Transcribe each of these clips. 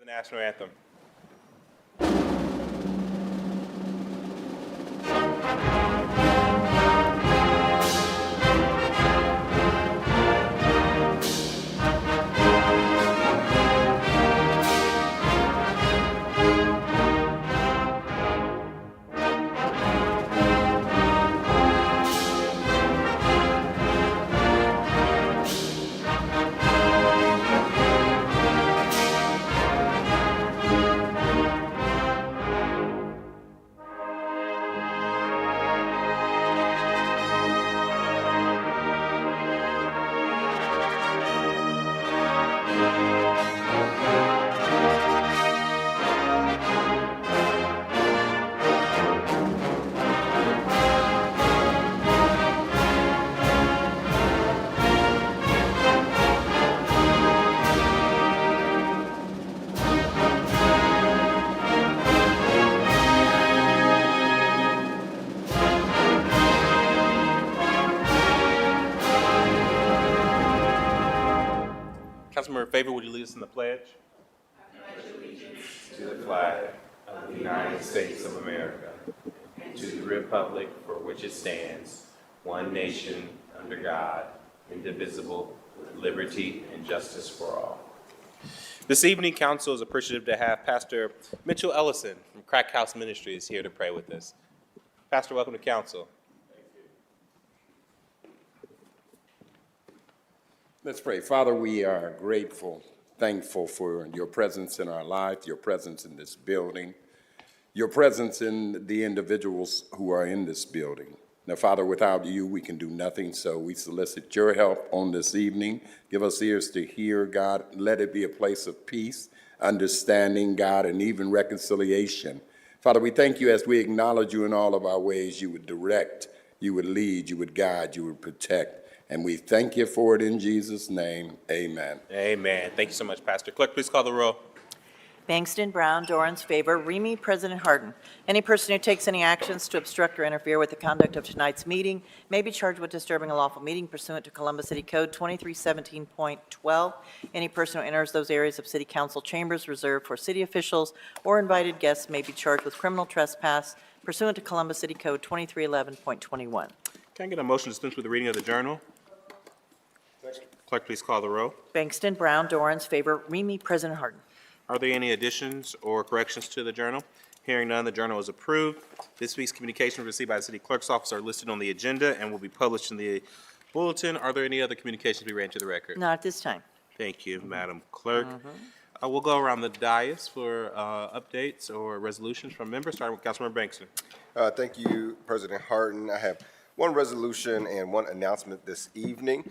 national anthem. Councilmember Favor, would you lead us in the pledge? I pledge allegiance to the flag of the United States of America and to the republic for which it stands, one nation, under God, indivisible, with liberty and justice for all. This evening, Council is appreciative to have Pastor Mitchell Ellison from Crack House Ministries here to pray with us. Pastor, welcome to Council. Let's pray. Father, we are grateful, thankful for your presence in our life, your presence in this building, your presence in the individuals who are in this building. Now, Father, without you, we can do nothing, so we solicit your help on this evening. Give us ears to hear, God. Let it be a place of peace, understanding, God, and even reconciliation. Father, we thank you as we acknowledge you in all of our ways. You would direct, you would lead, you would guide, you would protect. And we thank you for it in Jesus' name. Amen. Amen. Thank you so much, Pastor. Clerk, please call the roll. Bangston, Brown, Dorans, Favor, Remy, President Harden. Any person who takes any actions to obstruct or interfere with the conduct of tonight's meeting may be charged with disturbing a lawful meeting pursuant to Columbus City Code 2317.12. Any person who enters those areas of city council chambers reserved for city officials or invited guests may be charged with criminal trespass pursuant to Columbus City Code 2311.21. Can I get a motion to dispense with the reading of the journal? Clerk, please call the roll. Bangston, Brown, Dorans, Favor, Remy, President Harden. Are there any additions or corrections to the journal? Hearing none, the journal is approved. This week's communications received by the city clerk's office are listed on the agenda and will be published in the bulletin. Are there any other communications to be read to the record? Not at this time. Thank you, Madam Clerk. We'll go around the dais for updates or resolutions from members, starting with Councilmember Bangston. Thank you, President Harden. I have one resolution and one announcement this evening.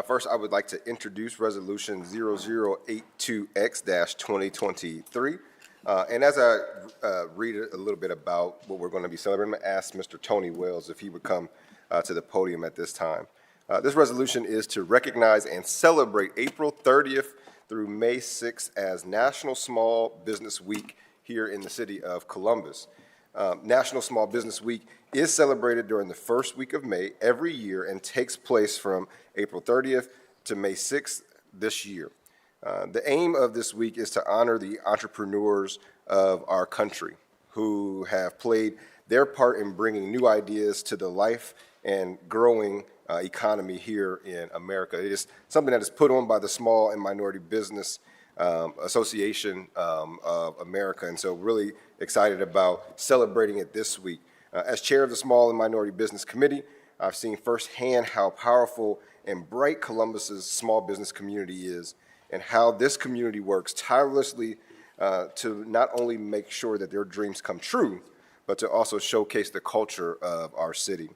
First, I would like to introduce Resolution 0082X-2023. And as I read a little bit about what we're going to be celebrating, I'm going to ask Mr. Tony Wells if he would come to the podium at this time. This resolution is to recognize and celebrate April 30th through May 6th as National Small Business Week here in the city of Columbus. National Small Business Week is celebrated during the first week of May every year and takes place from April 30th to May 6th this year. The aim of this week is to honor the entrepreneurs of our country who have played their part in bringing new ideas to the life and growing economy here in America. It is something that is put on by the Small and Minority Business Association of America, and so really excited about celebrating it this week. As chair of the Small and Minority Business Committee, I've seen firsthand how powerful and bright Columbus's small business community is, and how this community works tirelessly to not only make sure that their dreams come true, but to also showcase the culture of our city.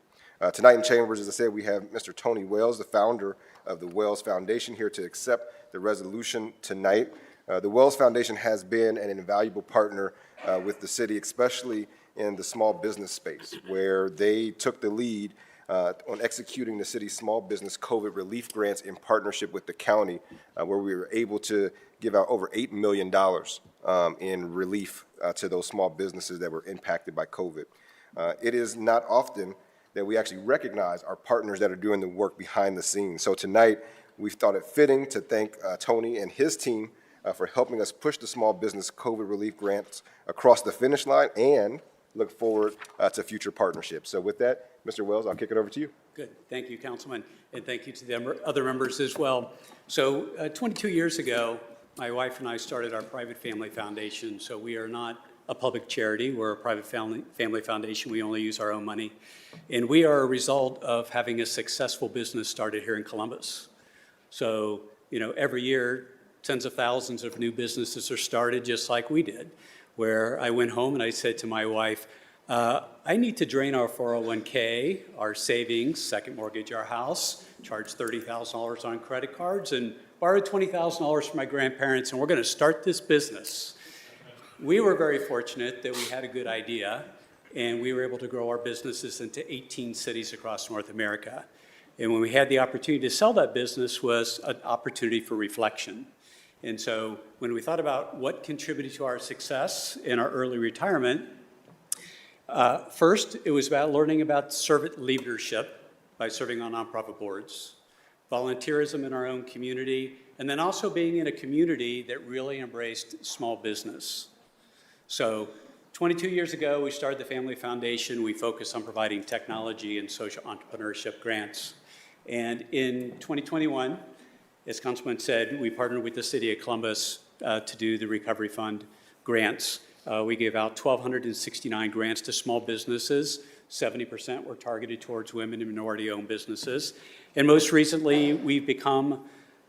Tonight in Chambers, as I said, we have Mr. Tony Wells, the founder of the Wells Foundation, here to accept the resolution tonight. The Wells Foundation has been an invaluable partner with the city, especially in the small business space, where they took the lead on executing the city's small business COVID relief grants in partnership with the county, where we were able to give out over $8 million in relief to those small businesses that were impacted by COVID. It is not often that we actually recognize our partners that are doing the work behind the scenes. So tonight, we've thought it fitting to thank Tony and his team for helping us push the small business COVID relief grants across the finish line and look forward to future partnerships. So with that, Mr. Wells, I'll kick it over to you. Good. Thank you, Councilman, and thank you to the other members as well. So 22 years ago, my wife and I started our private family foundation. So we are not a public charity. We're a private family foundation. We only use our own money. And we are a result of having a successful business started here in Columbus. So, every year, tens of thousands of new businesses are started just like we did, where I went home and I said to my wife, I need to drain our 401k, our savings, second mortgage our house, charge $30,000 on credit cards, and borrow $20,000 from my grandparents, and we're going to start this business. We were very fortunate that we had a good idea, and we were able to grow our businesses into 18 cities across North America. And when we had the opportunity to sell that business was an opportunity for reflection. And so when we thought about what contributed to our success in our early retirement, first, it was about learning about servant leadership by serving on nonprofit boards, volunteerism in our own community, and then also being in a community that really embraced small business. So 22 years ago, we started the Family Foundation. We focused on providing technology and social entrepreneurship grants. And in 2021, as Councilman said, we partnered with the City of Columbus to do the Recovery Fund grants. We gave out 1,269 grants to small businesses. 70% were targeted towards women and minority-owned businesses. And most recently, we've become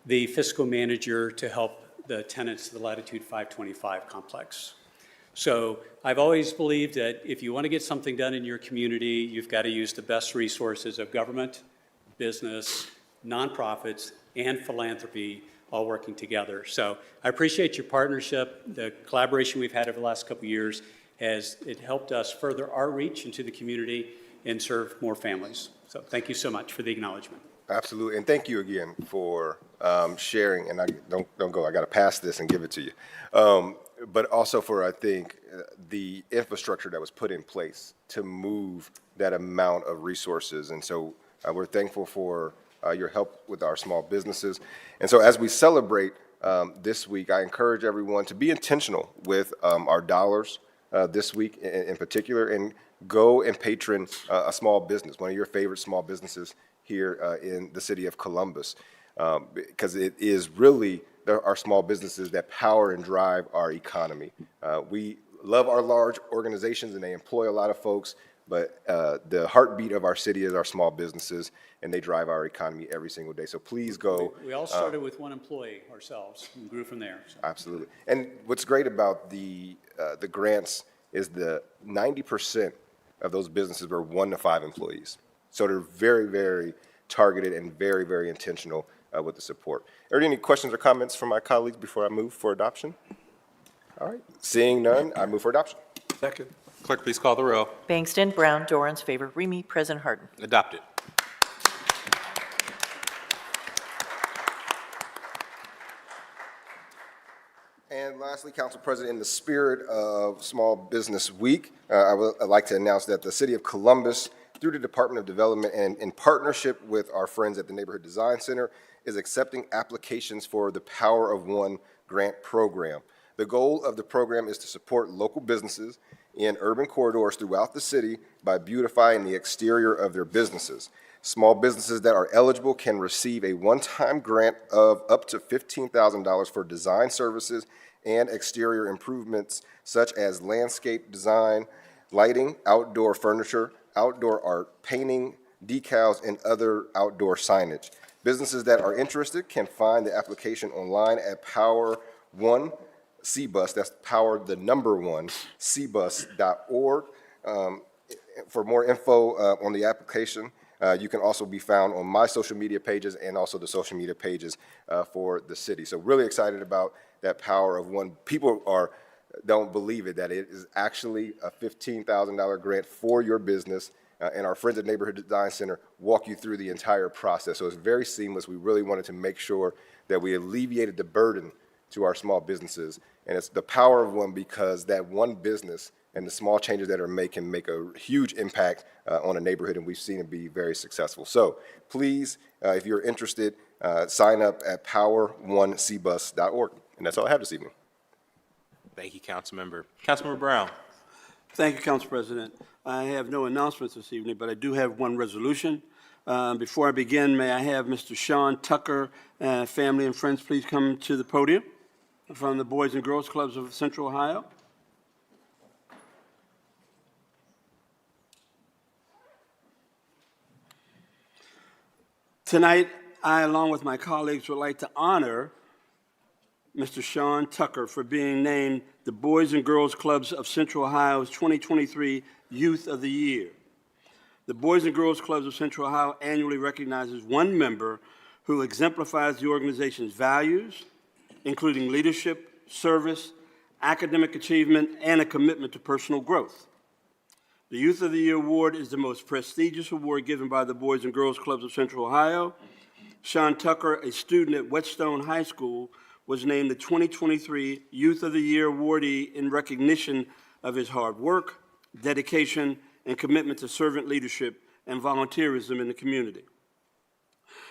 the fiscal manager to help the tenants of the Latitude 525 complex. So I've always believed that if you want to get something done in your community, you've got to use the best resources of government, business, nonprofits, and philanthropy all working together. So I appreciate your partnership. The collaboration we've had over the last couple of years has helped us further our reach into the community and serve more families. So thank you so much for the acknowledgement. Absolutely, and thank you again for sharing. And I don't go. I got to pass this and give it to you. But also for, I think, the infrastructure that was put in place to move that amount of resources. And so we're thankful for your help with our small businesses. And so as we celebrate this week, I encourage everyone to be intentional with our dollars this week in particular, and go and patron a small business, one of your favorite small businesses here in the city of Columbus, because it is really our small businesses that power and drive our economy. We love our large organizations and they employ a lot of folks, but the heartbeat of our city is our small businesses, and they drive our economy every single day. So please go. We all started with one employee ourselves and grew from there. So. Absolutely. And what's great about the grants is the 90% of those businesses were 1 to 5 employees. So they're very, very targeted and very, very intentional with the support. Are there any questions or comments from my colleagues before I move for adoption? All right. Seeing none, I move for adoption. Second. Clerk, please call the row. Bangston, Brown, Dorans, favor, Remy, President Harden. Adopted. And lastly, Council President, in the spirit of Small Business Week, I'd like to announce that the City of Columbus, through the Department of Development and in partnership with our friends at the Neighborhood Design Center, is accepting applications for the Power of One grant program. The goal of the program is to support local businesses in urban corridors throughout the city by beautifying the exterior of their businesses. Small businesses that are eligible can receive a one-time grant of up to $15,000 for design services and exterior improvements such as landscape design, lighting, outdoor furniture, outdoor art, painting, decals, and other outdoor signage. Businesses that are interested can find the application online at Power One CBUS, that's Power the number 1, cbus.org. For more info on the application, you can also be found on my social media pages and also the social media pages for the city. So really excited about that Power of One. People don't believe it, that it is actually a $15,000 grant for your business, and our friends at Neighborhood Design Center walk you through the entire process. So it's very seamless. We really wanted to make sure that we alleviated the burden to our small businesses. And it's the Power of One, because that one business and the small changes that are made can make a huge impact on a neighborhood, and we've seen it be very successful. So please, if you're interested, sign up at poweronecbus.org. And that's all I have this evening. Thank you, Councilmember. Councilmember Brown. Thank you, Council President. I have no announcements this evening, but I do have one resolution. Before I begin, may I have Mr. Sean Tucker, family and friends, please come to the podium from the Boys and Girls Clubs of Central Ohio. Tonight, I, along with my colleagues, would like to honor Mr. Sean Tucker for being named the Boys and Girls Clubs of Central Ohio's 2023 Youth of the Year. The Boys and Girls Clubs of Central Ohio annually recognizes one member who exemplifies the organization's values, including leadership, service, academic achievement, and a commitment to personal growth. The Youth of the Year Award is the most prestigious award given by the Boys and Girls Clubs of Central Ohio. Sean Tucker, a student at Whetstone High School, was named the 2023 Youth of the Year awardee in recognition of his hard work, dedication, and commitment to servant leadership and volunteerism in the community.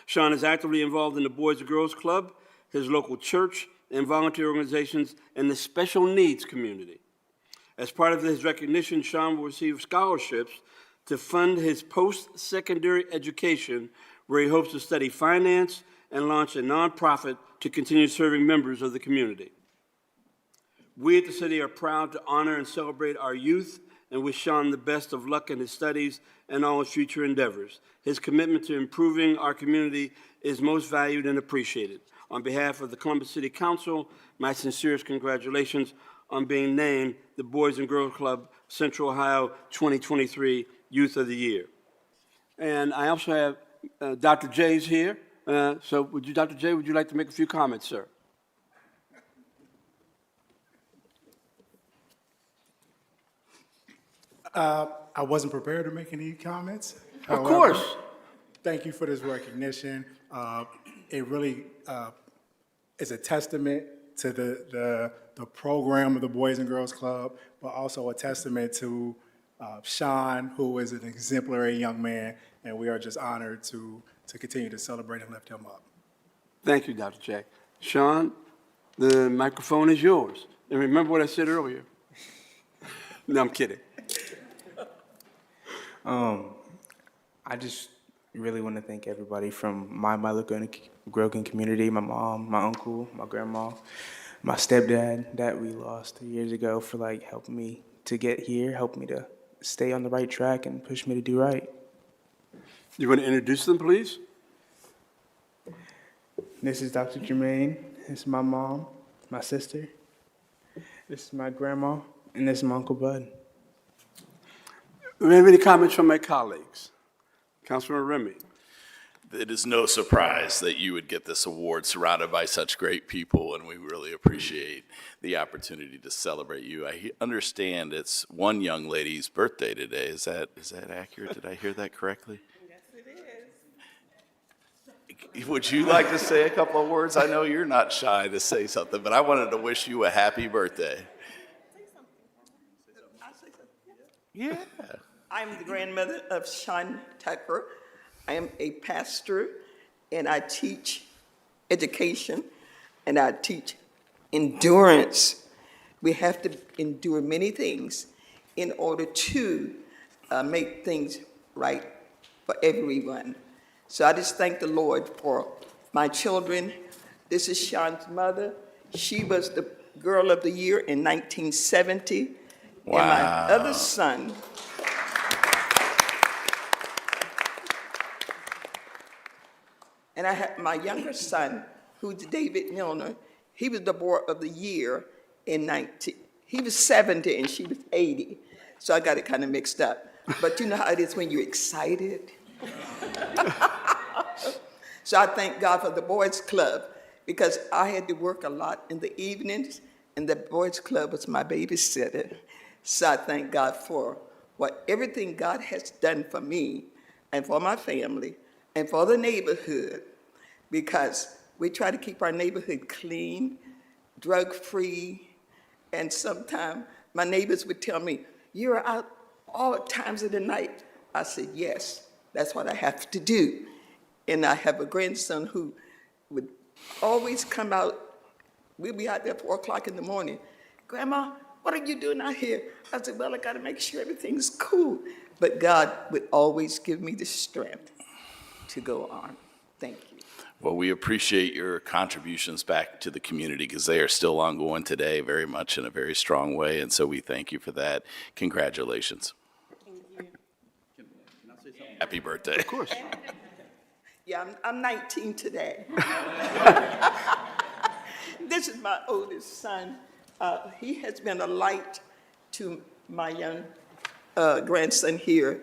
Sean is actively involved in the Boys and Girls Club, his local church, and volunteer organizations in the special needs community. As part of his recognition, Sean will receive scholarships to fund his post-secondary education, where he hopes to study finance and launch a nonprofit to continue serving members of the community. We at the city are proud to honor and celebrate our youth and wish Sean the best of luck in his studies and all his future endeavors. His commitment to improving our community is most valued and appreciated. On behalf of the Columbus City Council, my sincerest congratulations on being named the Boys and Girls Club Central Ohio 2023 Youth of the Year. And I also have Dr. J's here. So Dr. J, would you like to make a few comments, sir? I wasn't prepared to make any comments. Of However, course. Thank you for this recognition. It really is a testament to the program of the Boys and Girls Club, but also a testament to Sean, who is an exemplary young man, and we are just honored to continue to celebrate and lift him up. Thank you, Dr. J. Sean, the microphone is yours. And remember what I said earlier. No, I'm kidding. I just really want to thank everybody from my local Grogan community, my mom, my uncle, my grandma, my stepdad that we lost 3 years ago for helping me to get here, helping me to stay on the right track and push me to do right. You want to introduce them, please? This is Dr. Jermaine. This is my mom, my sister. This is my grandma, and this is my Uncle Bud. Do we have any comments from my colleagues? Councilman Remy. It is no surprise that you would get this award surrounded by such great people, and we really appreciate the opportunity to celebrate you. I understand it's one young lady's birthday today. Is that accurate? Did I hear that correctly? Yes, it is. Would you like to say a couple of words? I know you're not shy to say something, but I wanted to wish you a happy birthday. Yeah. I'm the grandmother of Sean Tucker. I am a pastor, and I teach education, and I teach endurance. We have to endure many things in order to make things right for everyone. So I just thank the Lord for my children. This is Sean's mother. She was the Girl of the Year in 1970. Wow. And my other son, and I have my younger son, who's David Milner. He was the Boy of the Year in he was 70 and she was 80. So I got it kind of mixed up. But you know how it is when you're excited? So I thank God for the Boys Club, because I had to work a lot in the evenings, and the Boys Club was my babysitter. So I thank God for everything God has done for me and for my family and for the neighborhood, because we try to keep our neighborhood clean, drug-free, and sometimes my neighbors would tell me, "You're out all times of the night." I said, "Yes, that's what I have to do." And I have a grandson who would always come out We'd be out there 4 o'clock in the morning. Grandma, what are you doing out here? I said, well, I got to make sure everything's cool. But God would always give me the strength to go on. Thank you. Well, we appreciate your contributions back to the community because they are still ongoing today very much in a very strong way. And so we thank you for that. Congratulations. Happy birthday. Of course. Yeah, I'm 19 today. This is my oldest son. He has been a light to my young grandson here.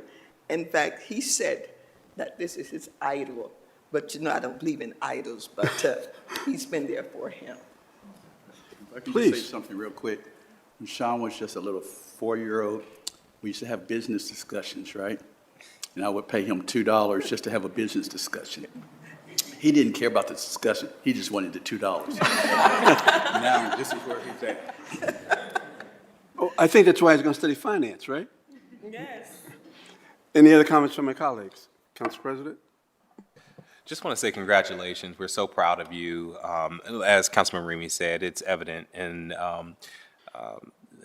In fact, he said that this is his idol. But I don't believe in idols, but he's been there for him. If I can Please. just say something real quick. When Sean was just a little 4-year-old, we used to have business discussions, right? And I would pay him $2 just to have a business discussion. He didn't care about the discussion. He just wanted the $2. Now, this is where he's at. Oh, I think that's why he's going to study finance, right? Yes. Any other comments from my colleagues? Council President? Just want to say congratulations. We're so proud of you. As Councilman Remy said, it's evident in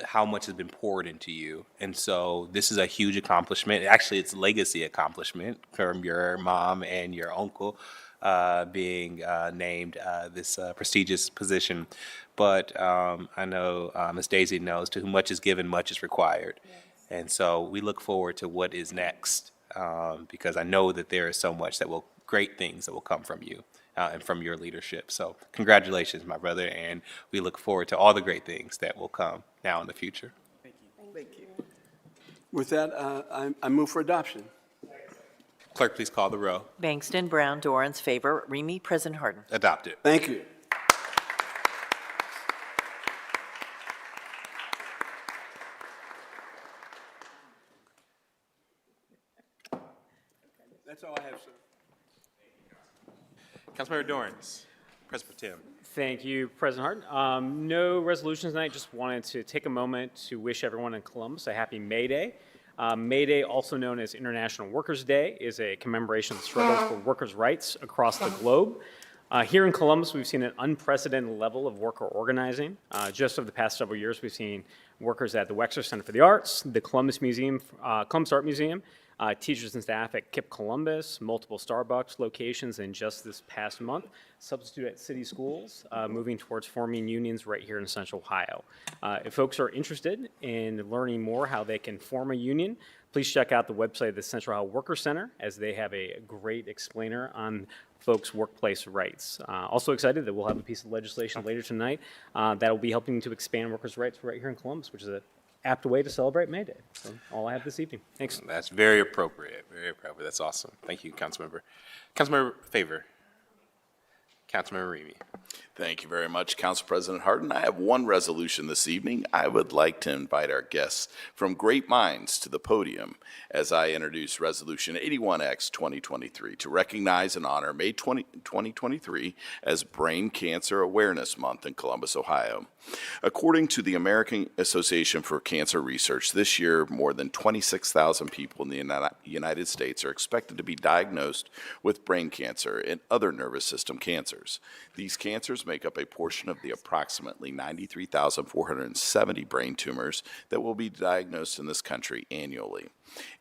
how much has been poured into you. And so this is a huge accomplishment. Actually, it's a legacy accomplishment from your mom and your uncle being named this prestigious position. But I know Ms. Daisy knows, to whom much is given, much is required. Yes. And so we look forward to what is next, because I know that there is so much great things that will come from you and from your leadership. So congratulations, my brother, and we look forward to all the great things that will come now in the future. Thank you. With that, I move for adoption. Clerk, please call the row. Bangston, Brown, Dorans, favor, Remy, President Harden. Adopted. Thank you. That's all I have, sir. Councilmember Dorans, President Pro Tem. Thank you, President Hart. No resolutions tonight. Just wanted to take a moment to wish everyone in Columbus a happy May Day. May Day, also known as International Workers' Day, is a commemoration of the struggle for workers' rights across the globe. Here in Columbus, we've seen an unprecedented level of worker organizing. Just over the past several years, we've seen workers at the Wexler Center for the Arts, the Columbus Art Museum, teachers and staff at KIPP Columbus, multiple Starbucks locations, and just this past month, substitute at city schools, moving towards forming unions right here in Central Ohio. If folks are interested in learning more how they can form a union, please check out the website of the Central Ohio Worker Center, as they have a great explainer on folks' workplace rights. Also excited that we'll have a piece of legislation later tonight that will be helping to expand workers' rights right here in Columbus, which is a apt way to celebrate May Day. So all I have this evening. Thanks. That's very appropriate. Very appropriate. That's awesome. Thank you, Councilmember. Councilmember Favor. Councilmember Remy. Thank you very much, Council President Harden. I have one resolution this evening. I would like to invite our guests from Great Minds to the podium as I introduce Resolution 81X 2023 to recognize and honor May 2023 as Brain Cancer Awareness Month in Columbus, Ohio. According to the American Association for Cancer Research, this year more than 26,000 people in the United States are expected to be diagnosed with brain cancer and other nervous system cancers. These cancers make up a portion of the approximately 93,470 brain tumors that will be diagnosed in this country annually.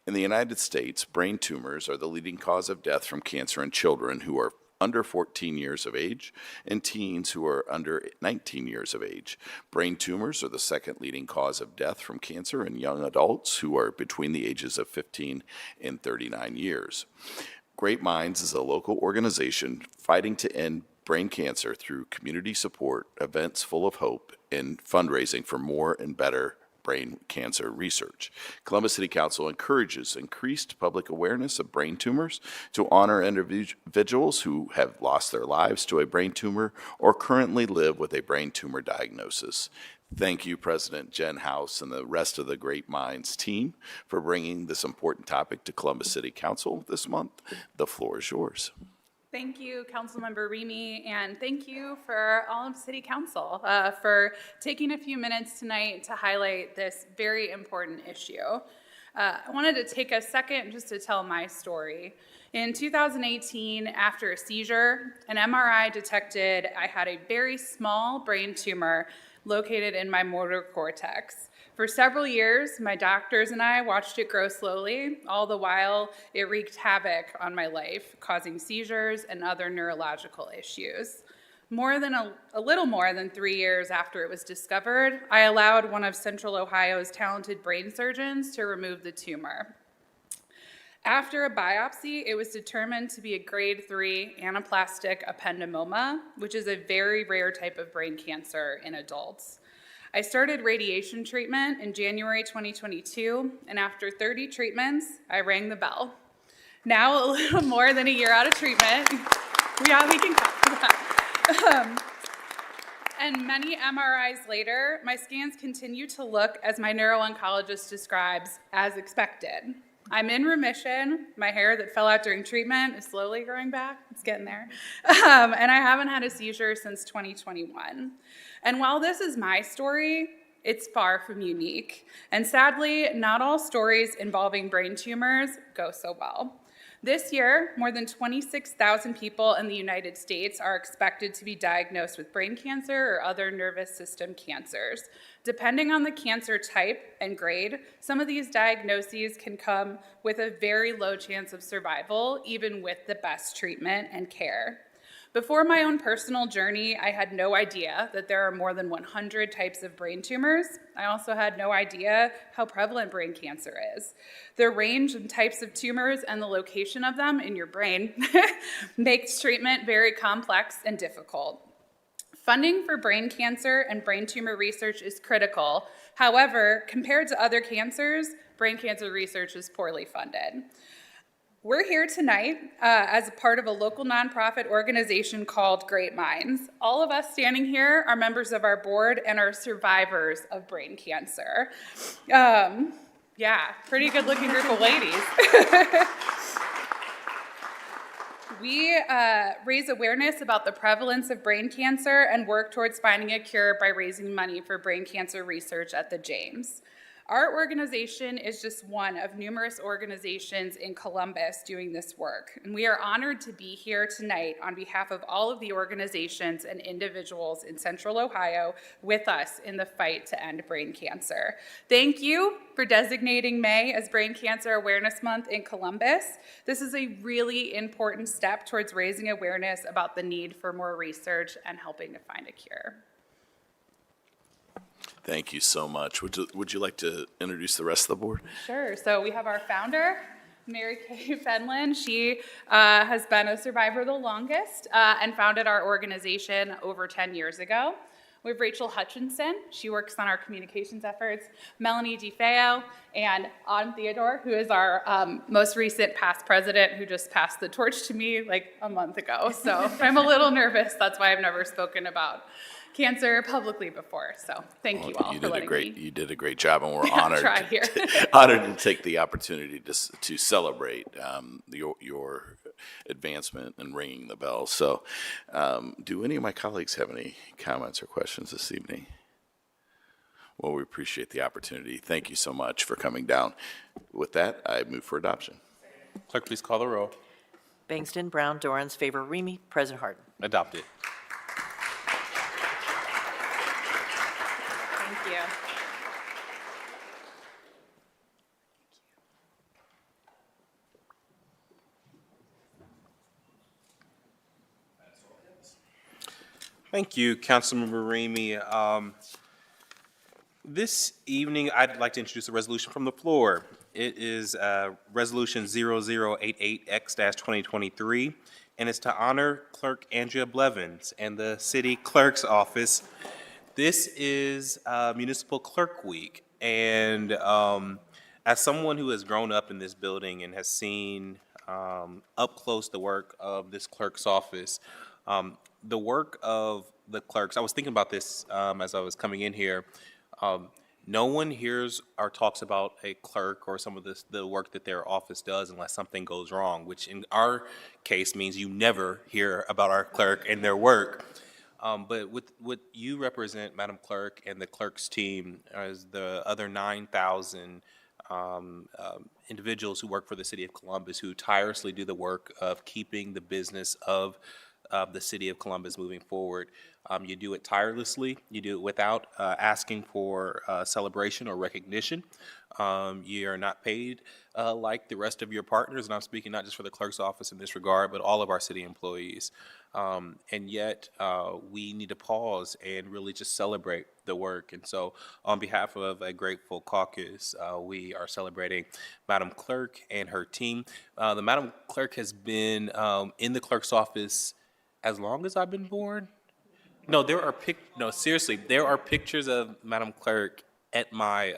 In the United States, brain tumors are the leading cause of death from cancer in children who are under 14 years of age and teens who are under 19 years of age. Brain tumors are the second leading cause of death from cancer in young adults who are between the ages of 15 and 39 years. Great Minds is a local organization fighting to end brain cancer through community support, events full of hope, and fundraising for more and better brain cancer research. Columbus City Council encourages increased public awareness of brain tumors to honor individuals who have lost their lives to a brain tumor or currently live with a brain tumor diagnosis. Thank you, President Jen House and the rest of the Great Minds team for bringing this important topic to Columbus City Council this month. The floor is yours. Thank you, Councilmember Remy, and thank you for all of City Council for taking a few minutes tonight to highlight this very important issue. I wanted to take a second just to tell my story. In 2018, after a seizure, an MRI detected I had a very small brain tumor located in my motor cortex. For several years, my doctors and I watched it grow slowly, all the while it wreaked havoc on my life, causing seizures and other neurological issues. A little more than 3 years after it was discovered, I allowed one of Central Ohio's talented brain surgeons to remove the tumor. After a biopsy, it was determined to be a grade 3 anaplastic ependymoma, which is a very rare type of brain cancer in adults. I started radiation treatment in January 2022, and after 30 treatments, I rang the bell. Now, a little more than a year out of treatment, we can clap for that. And many MRIs later, my scans continue to look, as my neuro-oncologist describes, as expected. I'm in remission. My hair that fell out during treatment is slowly growing back. It's getting there. And I haven't had a seizure since 2021. And while this is my story, it's far from unique. And sadly, not all stories involving brain tumors go so well. This year, more than 26,000 people in the United States are expected to be diagnosed with brain cancer or other nervous system cancers. Depending on the cancer type and grade, some of these diagnoses can come with a very low chance of survival, even with the best treatment and care. Before my own personal journey, I had no idea that there are more than 100 types of brain tumors. I also had no idea how prevalent brain cancer is. The range and types of tumors and the location of them in your brain makes treatment very complex and difficult. Funding for brain cancer and brain tumor research is critical. However, compared to other cancers, brain cancer research is poorly funded. We're here tonight as a part of a local nonprofit organization called Great Minds. All of us standing here are members of our board and are survivors of brain cancer. Yeah, pretty good looking group of ladies. We raise awareness about the prevalence of brain cancer and work towards finding a cure by raising money for brain cancer research at the James. Our organization is just one of numerous organizations in Columbus doing this work, and we are honored to be here tonight on behalf of all of the organizations and individuals in Central Ohio with us in the fight to end brain cancer. Thank you for designating May as Brain Cancer Awareness Month in Columbus. This is a really important step towards raising awareness about the need for more research and helping to find a cure. Thank you so much. Would you like to introduce the rest of the board? Sure. So we have our founder, Mary Kay Fenlon. She has been a survivor the longest and founded our organization over 10 years ago. We have Rachel Hutchinson. She works on our communications efforts. Melanie DeFeo and Autumn Theodore, who is our most recent past president, who just passed the torch to me like a month ago. So I'm a little nervous. That's why I've never spoken about cancer publicly before. So thank you all for letting me. You did a great job, and we're honored try here. honored to take the opportunity to celebrate your advancement and ringing the bell. So do any of my colleagues have any comments or questions this evening? Well, we appreciate the opportunity. Thank you so much for coming down. With that, I move for adoption. Clerk, please call the roll. Bangston, Brown, Dorans, favor, Remy, President Harden. Adopted. Thank you. Thank you, Councilmember Remy. This evening, I'd like to introduce a resolution from the floor. It is Resolution 0088X-2023, and it's to honor Clerk Andrea Blevins and the City Clerk's Office. This is Municipal Clerk Week, and as someone who has grown up in this building and has seen up close the work of this clerk's office, the work of the clerks, I was thinking about this as I was coming in here. No one hears or talks about a clerk or some of the work that their office does unless something goes wrong, which in our case means you never hear about our clerk and their work. But with what you represent, Madam Clerk, and the clerk's team, as the other 9,000 individuals who work for the city of Columbus who tirelessly do the work of keeping the business of the city of Columbus moving forward. You do it tirelessly. You do it without asking for celebration or recognition. You are not paid like the rest of your partners, and I'm speaking not just for the clerk's office in this regard, but all of our city employees. And yet, we need to pause and really just celebrate the work. And so, on behalf of a grateful caucus, we are celebrating Madam Clerk and her team. The Madam Clerk has been in the clerk's office as long as I've been born. No, seriously, there are pictures of Madam Clerk at my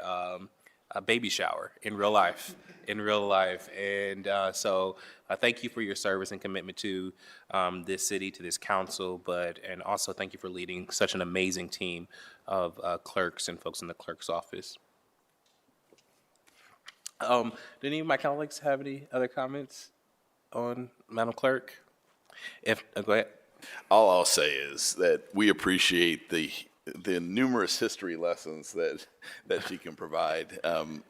baby shower in real life. And so thank you for your service and commitment to this city, to this council, and also thank you for leading such an amazing team of clerks and folks in the clerk's office. Do any of my colleagues have any other comments on Madam Clerk? Go ahead. All I'll say is that we appreciate the numerous history lessons that she can provide.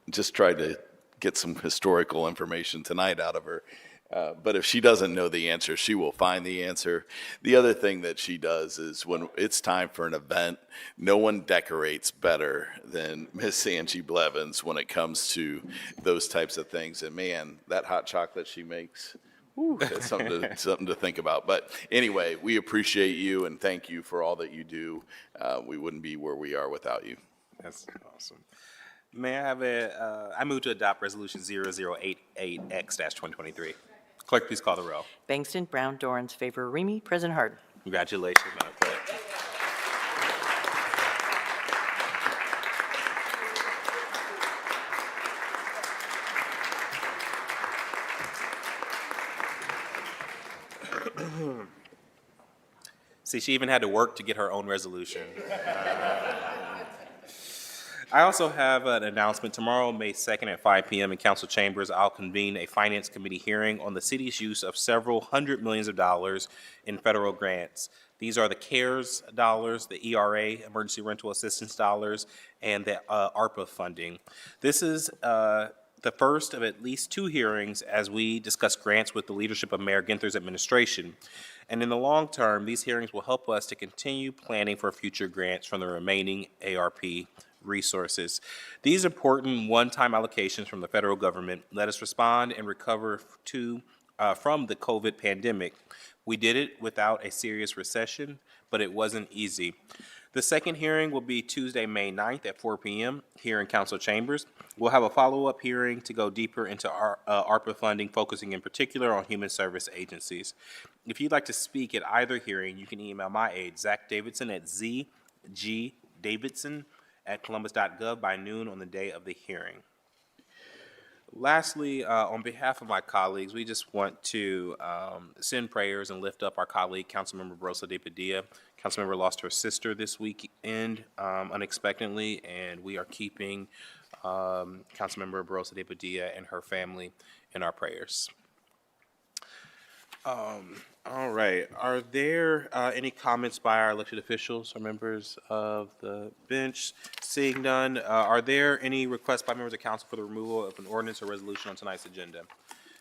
Just tried to get some historical information tonight out of her. But if she doesn't know the answer, she will find the answer. The other thing that she does is when it's time for an event, no one decorates better than Miss Angie Blevins when it comes to those types of things. And man, that hot chocolate she makes, that's something to think about. But anyway, we appreciate you and thank you for all that you do. We wouldn't be where we are without you. That's awesome. May I have I move to adopt resolution 0088X-2023. Clerk, please call the roll. Bangston, Brown, Dorans, favor, Remy. President Harden. Congratulations, Madam Clerk. See, she even had to work to get her own resolution. I also have an announcement. Tomorrow, May 2nd at 5 p.m. in council chambers, I'll convene a finance committee hearing on the city's use of several hundred millions of dollars in federal grants. These are the CARES dollars, the ERA, Emergency Rental Assistance dollars, and the ARPA funding. This is the first of at least 2 hearings as we discuss grants with the leadership of Mayor Ginther's administration. And in the long term, these hearings will help us to continue planning for future grants from the remaining ARP resources. These important one-time allocations from the federal government let us respond and recover from the COVID pandemic. We did it without a serious recession, but it wasn't easy. The second hearing will be Tuesday, May 9th at 4 p.m. here in council chambers. We'll have a follow-up hearing to go deeper into our ARPA funding, focusing in particular on human service agencies. If you'd like to speak at either hearing, you can email my aide, Zach Davidson, at zgdavidson@columbus.gov by noon on the day of the hearing. Lastly, on behalf of my colleagues, we just want to send prayers and lift up our colleague, Councilmember Rosa de Padilla. Councilmember lost her sister this weekend unexpectedly, and we are keeping Councilmember Rosa de Padilla and her family in our prayers. All right. Are there any comments by our elected officials or members of the bench? Seeing none, are there any requests by members of council for the removal of an ordinance or resolution on tonight's agenda?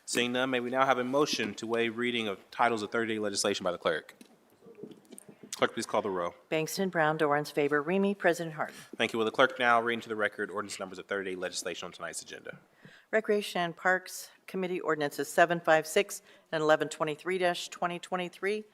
Seeing none, may we now have a motion to waive reading of titles of third-day legislation by the clerk? Clerk, please call the row. Bangston, Brown, Dorans, favor, Remy. President Harden. Thank you. Will the clerk now read into the record ordinance numbers of third-day legislation on tonight's agenda? Recreation and Parks Committee ordinances 756 and 1123-2023.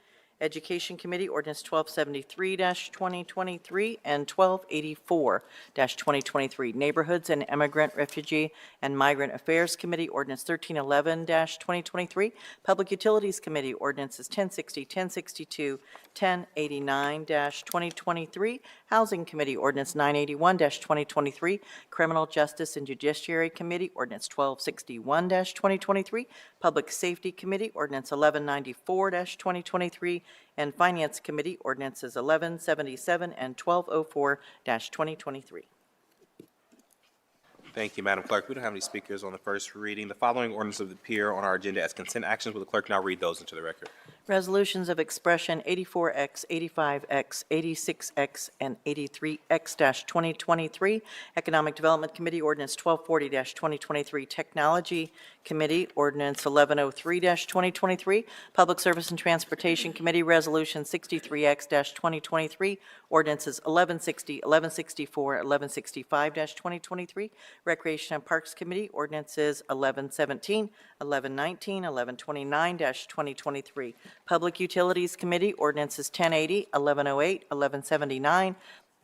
Education Committee ordinance 1273-2023 and 1284-2023. Neighborhoods and Immigrant, Refugee, and Migrant Affairs Committee ordinance 1311-2023. Public Utilities Committee ordinances 1060, 1062, 1089-2023. Housing Committee ordinance 981-2023. Criminal Justice and Judiciary Committee ordinance 1261-2023. Public Safety Committee ordinance 1194-2023. And Finance Committee ordinances 1177 and 1204-2023. Thank you, Madam Clerk. We don't have any speakers on the first reading. The following ordinances appear on our agenda as consent actions. Will the clerk now read those into the record? Resolutions of expression 84X, 85X, 86X, and 83X-2023. Economic Development Committee, Ordinance 1240-2023. Technology Committee, Ordinance 1103-2023. Public Service and Transportation Committee, Resolution 63X-2023. Ordinances 1160, 1164, 1165-2023. Recreation and Parks Committee, Ordinances 1117, 1119, 1129-2023. Public Utilities Committee, Ordinances 1080, 1108, 1179,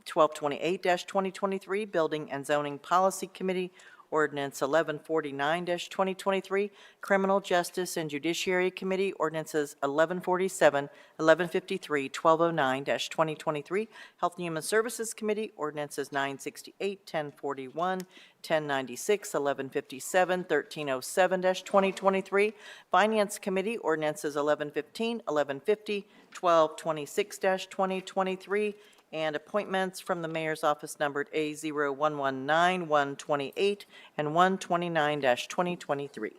1228-2023. Building and Zoning Policy Committee, Ordinance 1149-2023. Criminal Justice and Judiciary Committee, Ordinances 1147, 1153, 1209-2023. Health and Human Services Committee, Ordinances 968, 1041, 1096, 1157, 1307-2023. Finance Committee, Ordinances 1115, 1150, 1226-2023. And appointments from the Mayor's Office numbered A0119, 128, and 129-2023.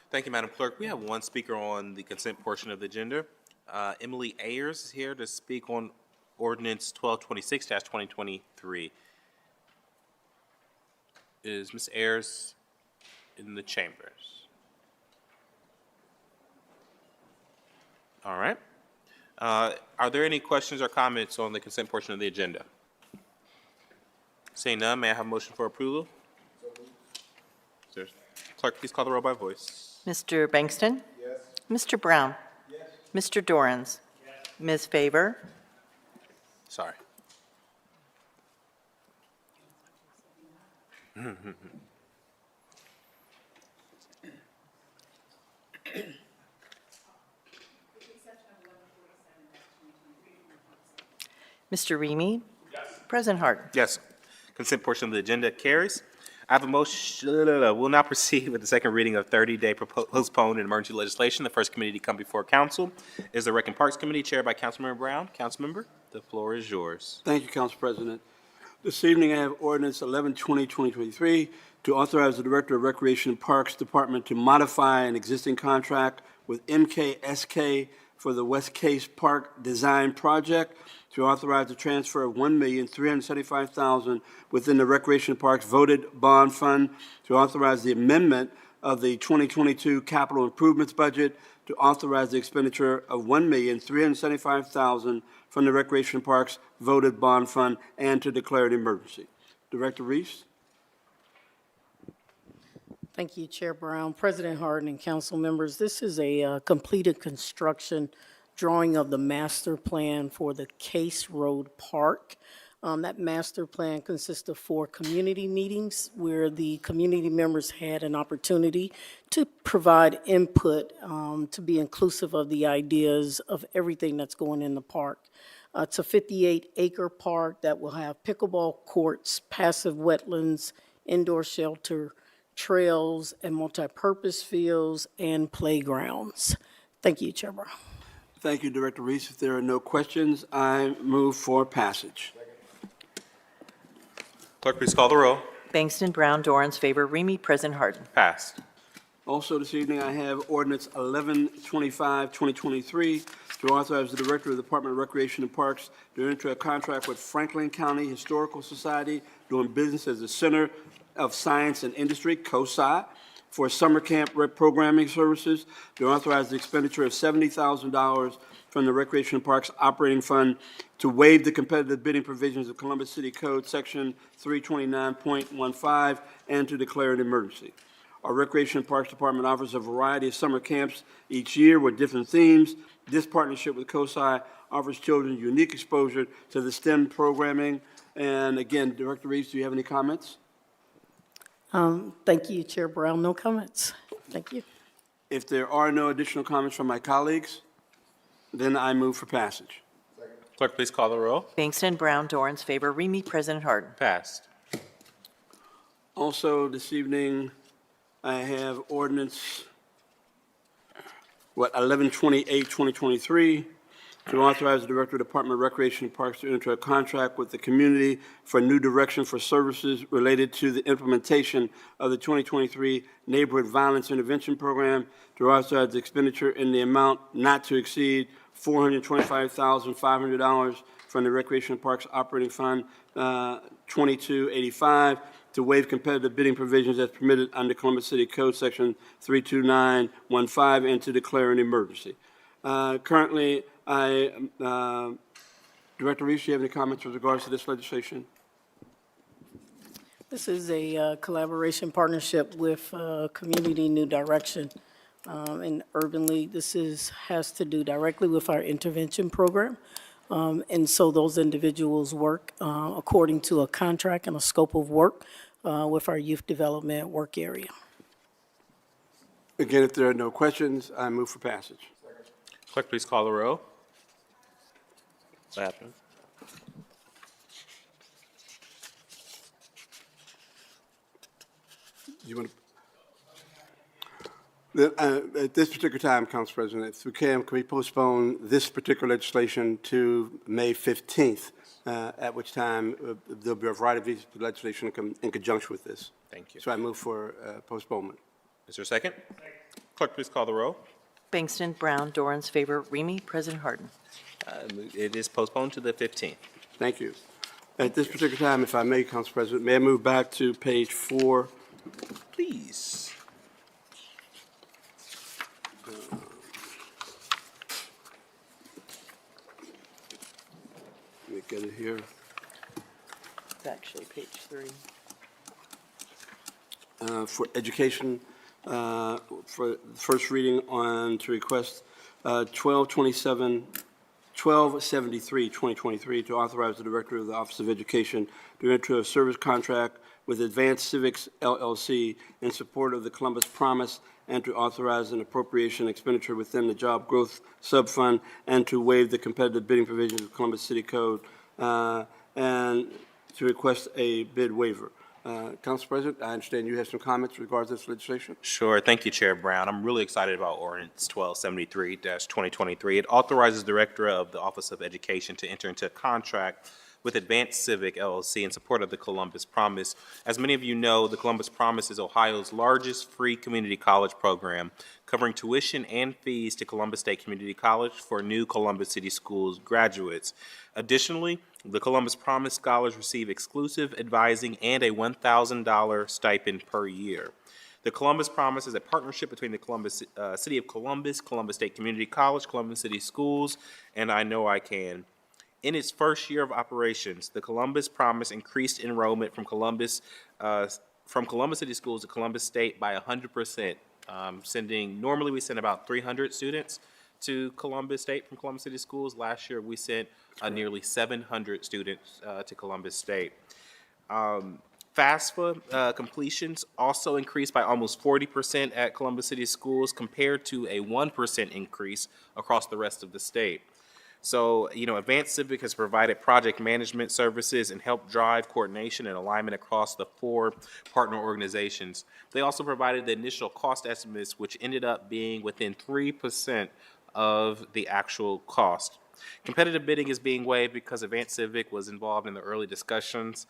Thank you, Madam Clerk. We have one speaker on the consent portion of the agenda. Emily Ayers is here to speak on ordinance 1226-2023. Is Ms. Ayers in the chambers? All right. Are there any questions or comments on the consent portion of the agenda? Seeing none, may I have a motion for approval? Clerk, please call the roll by voice. Mr. Bangston? Yes. Mr. Brown? Yes. Mr. Dorans? Yes. Ms. Favor? Sorry. Mr. Remy? Yes. President Harden? Yes. Consent portion of the agenda carries. I have a motion, we'll now proceed with the second reading of 30-day postponed and emergency legislation. The first committee to come before council is the Rec and Parks Committee, chaired by Councilmember Brown. Councilmember, the floor is yours. Thank you, Council President. This evening, I have ordinance 1120-2023 to authorize the Director of Recreation and Parks Department to modify an existing contract with MKSK for the West Case Park Design Project, to authorize the transfer of $1,375,000 within the Recreation and Parks voted bond fund, to authorize the amendment of the 2022 capital improvements budget, to authorize the expenditure of $1,375,000 from the Recreation and Parks voted bond fund, and to declare an emergency. Director Reese. Thank you, Chair Brown, President Harden, and council members. This is a completed construction drawing of the master plan for the Case Road Park. That master plan consists of 4 community meetings where the community members had an opportunity to provide input to be inclusive of the ideas of everything that's going in the park. It's a 58-acre park that will have pickleball courts, passive wetlands, indoor shelter, trails, and multi-purpose fields and playgrounds. Thank you, Chair Brown. Thank you, Director Reese. If there are no questions, I move for passage. Clerk, please call the roll. Bangston, Brown, Dorans, Favor, Remy, President Harden. Passed. Also this evening, I have ordinance 1125-2023 to authorize the Director of the Department of Recreation and Parks to enter a contract with Franklin County Historical Society doing business as the Center of Science and Industry, COSI, for summer camp programming services, to authorize the expenditure of $70,000 from the Recreation and Parks Operating Fund to waive the competitive bidding provisions of Columbus City Code, Section 329.15, and to declare an emergency. Our Recreation and Parks Department offers a variety of summer camps each year with different themes. This partnership with COSI offers children unique exposure to the STEM programming. And again, Director Reeves, do you have any comments? Thank you, Chair Brown. No comments. Thank you. If there are no additional comments from my colleagues, then I move for passage. Clerk, please call the roll. Bangston, Brown, Dorans, Favor, Remy, President Harden. Passed. Also, this evening, I have ordinance, 1128-2023, to authorize the Director of the Department of Recreation and Parks to enter a contract with the community for new direction for services related to the implementation of the 2023 Neighborhood Violence Intervention Program, to authorize the expenditure in the amount not to exceed $425,500 from the Recreation and Parks Operating Fund 2285, to waive competitive bidding provisions as permitted under Columbus City Code Section 32915, and to declare an emergency. Currently, Director Reese, do you have any comments with regards to this legislation? This is a collaboration partnership with Community New Direction and Urban League. This has to do directly with our intervention program. And so those individuals work according to a contract and a scope of work with our youth development work area. Again, if there are no questions, I move for passage. Clerk, please call the row. What happened? You want to? At this particular time, Council President, if we can we postpone this particular legislation to May 15th, at which time there'll be a variety of these legislation in conjunction with this. Thank you. So I move for postponement. Is there a second? Clerk, please call the row. Bangston, Brown, Dorans, favor, Remy, President Harden. It is postponed to the 15th. Thank you. At this particular time, if I may, Council President, may I move back to page 4? Please. Let me get it here. It's actually page 3. For education, for first reading on to request 1273, 2023, to authorize the Director of the Office of Education to enter a service contract with Advanced Civics LLC in support of the Columbus Promise, and to authorize an appropriation expenditure within the Job Growth Subfund, and to waive the competitive bidding provisions of Columbus City Code, and to request a bid waiver. Council President, I understand you have some comments regarding this legislation. Sure. Thank you, Chair Brown. I'm really excited about Ordinance 1273-2023. It authorizes the Director of the Office of Education to enter into a contract with Advanced Civic LLC in support of the Columbus Promise. As many of you know, the Columbus Promise is Ohio's largest free community college program, covering tuition and fees to Columbus State Community College for new Columbus City Schools graduates. Additionally, the Columbus Promise scholars receive exclusive advising and a $1,000 stipend per year. The Columbus Promise is a partnership between the City of Columbus, Columbus State Community College, Columbus City Schools, and I Know I Can. In its first year of operations, the Columbus Promise increased enrollment from Columbus City Schools to Columbus State by 100%. Normally we send about 300 students to Columbus State from Columbus City Schools. Last year we sent nearly 700 students to Columbus State. FAFSA completions also increased by almost 40% at Columbus City Schools compared to a 1% increase across the rest of the state. So, Advanced Civic has provided project management services and helped drive coordination and alignment across the 4 partner organizations. They also provided the initial cost estimates, which ended up being within 3% of the actual cost. Competitive bidding is being waived because Advanced Civic was involved in the early discussions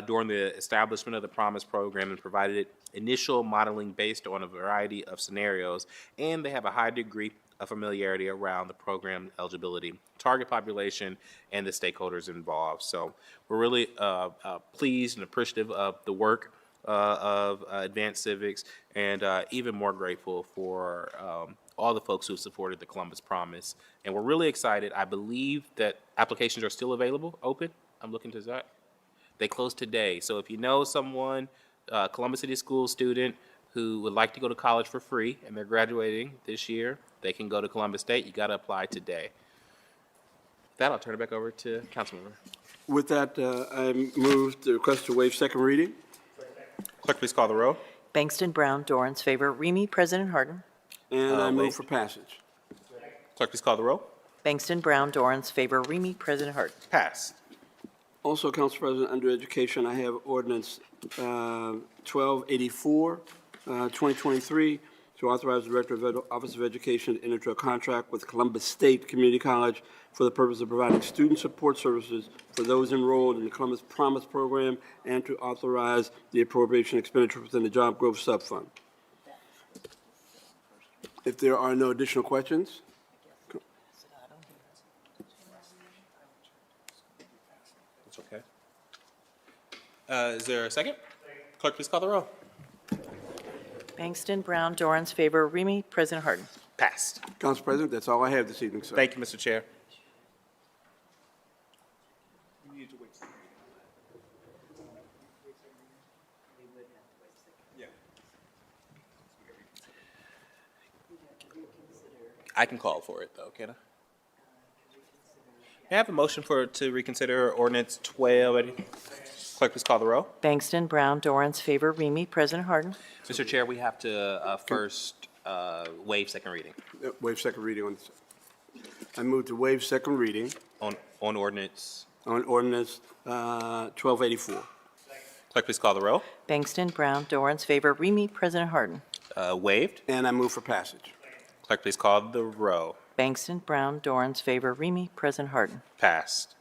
during the establishment of the Promise program and provided initial modeling based on a variety of scenarios, and they have a high degree of familiarity around the program eligibility, target population, and the stakeholders involved. So we're really pleased and appreciative of the work of Advanced Civics, and even more grateful for all the folks who supported the Columbus Promise. And we're really excited. I believe that applications are still available, open. I'm looking to Zach. They close today. So if you know someone, Columbus City Schools student, who would like to go to college for free and they're graduating this year, they can go to Columbus State. You got to apply today. With that, I'll turn it back over to Councilmember. With that, I move the request to waive second reading. Clerk, please call the row. Bangston, Brown, Dorans, favor, Remy, President Harden. And I move wait. for passage. Clerk, please call the row. Bangston, Brown, Dorans, favor, Remy, President Harden. Passed. Also, Council President, under education, I have ordinance 1284, 2023, to authorize the Director of Office of Education to enter into a contract with Columbus State Community College for the purpose of providing student support services for those enrolled in the Columbus Promise Program and to authorize the appropriation expenditure within the Job Growth Subfund. If there are no additional questions, It's okay. Is there a second? Clerk, please call the roll. Bangston, Brown, Dorans, favor, Remy, President Harden. Passed. Council President, that's all I have this evening, sir. Thank you, Mr. Chair. I can call for it, though, can I? May I have a motion to reconsider ordinance 12? Clerk, please call the roll. Bangston, Brown, Dorans, favor, Remy, President Harden. Mr. Chair, we have to first waive second reading Waive second reading on this. I move to waive second reading on ordinance. on ordinance 1284. Clerk, please call the roll. Bangston, Brown, Dorans, favor, Remy, President Harden. Waived. And I move for passage. Clerk, please call the roll. Bangston, Brown, Dorans, favor, Remy, President Harden. Passed.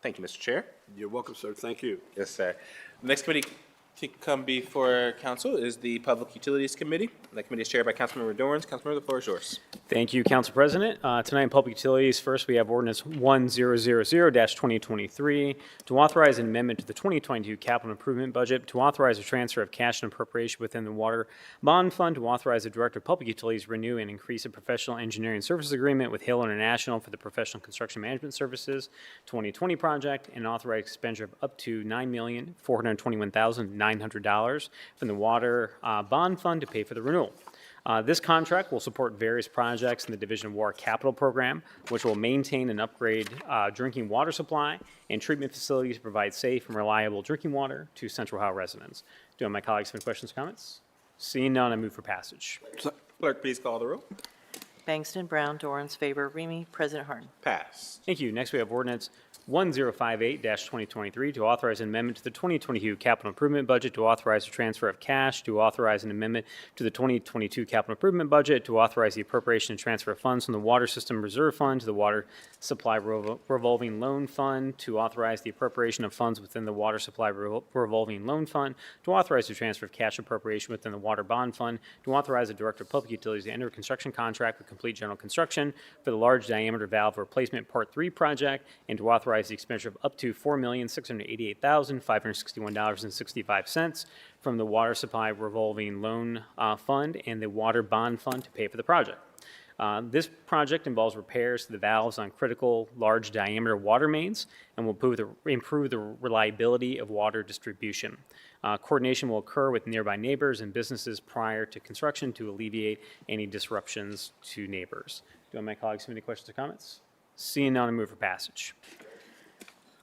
Thank you, Mr. Chair. You're welcome, sir. Thank you. Yes, sir. The next committee to come before council is the Public Utilities Committee. That committee is chaired by Councilmember Dorans. Councilmember, the floor is yours. Thank you, Council President. Tonight in Public Utilities, first we have ordinance 1000-2023 to authorize an amendment to the 2022 capital improvement budget, to authorize a transfer of cash and appropriation within the Water Bond Fund, to authorize the Director of Public Utilities renew and increase a professional engineering services agreement with Hill International for the Professional Construction Management Services 2020 project, and authorize expenditure of up to $9,421,900 from the Water Bond Fund to pay for the renewal. This contract will support various projects in the Division of Water Capital Program, which will maintain and upgrade drinking water supply and treatment facilities to provide safe and reliable drinking water to Central Ohio residents. Do my colleagues have any questions or comments? Seeing none, I move for passage. Clerk, please call the roll. Bangston, Brown, Dorans, favor, Remy, President Harden. Passed. Thank you. Next, we have ordinance 1058-2023 to authorize an amendment to the 2022 capital improvement budget, to authorize a transfer of cash, to authorize an amendment to the 2022 capital improvement budget, to authorize the appropriation and transfer of funds from the Water System Reserve Fund to the Water Supply Revolving Loan Fund, to authorize the appropriation of funds within the Water Supply Revolving Loan Fund, to authorize the transfer of cash appropriation within the Water Bond Fund, to authorize the Director of Public Utilities to enter a construction contract with Complete General Construction for the large diameter valve replacement Part 3 project, and to authorize the expenditure of up to $4,688,561.65 from the Water Supply Revolving Loan Fund and the Water Bond Fund to pay for the project. This project involves repairs to the valves on critical large diameter water mains and will improve the reliability of water distribution. Coordination will occur with nearby neighbors and businesses prior to construction to alleviate any disruptions to neighbors. Do my colleagues have any questions or comments? Seeing none, I move for passage.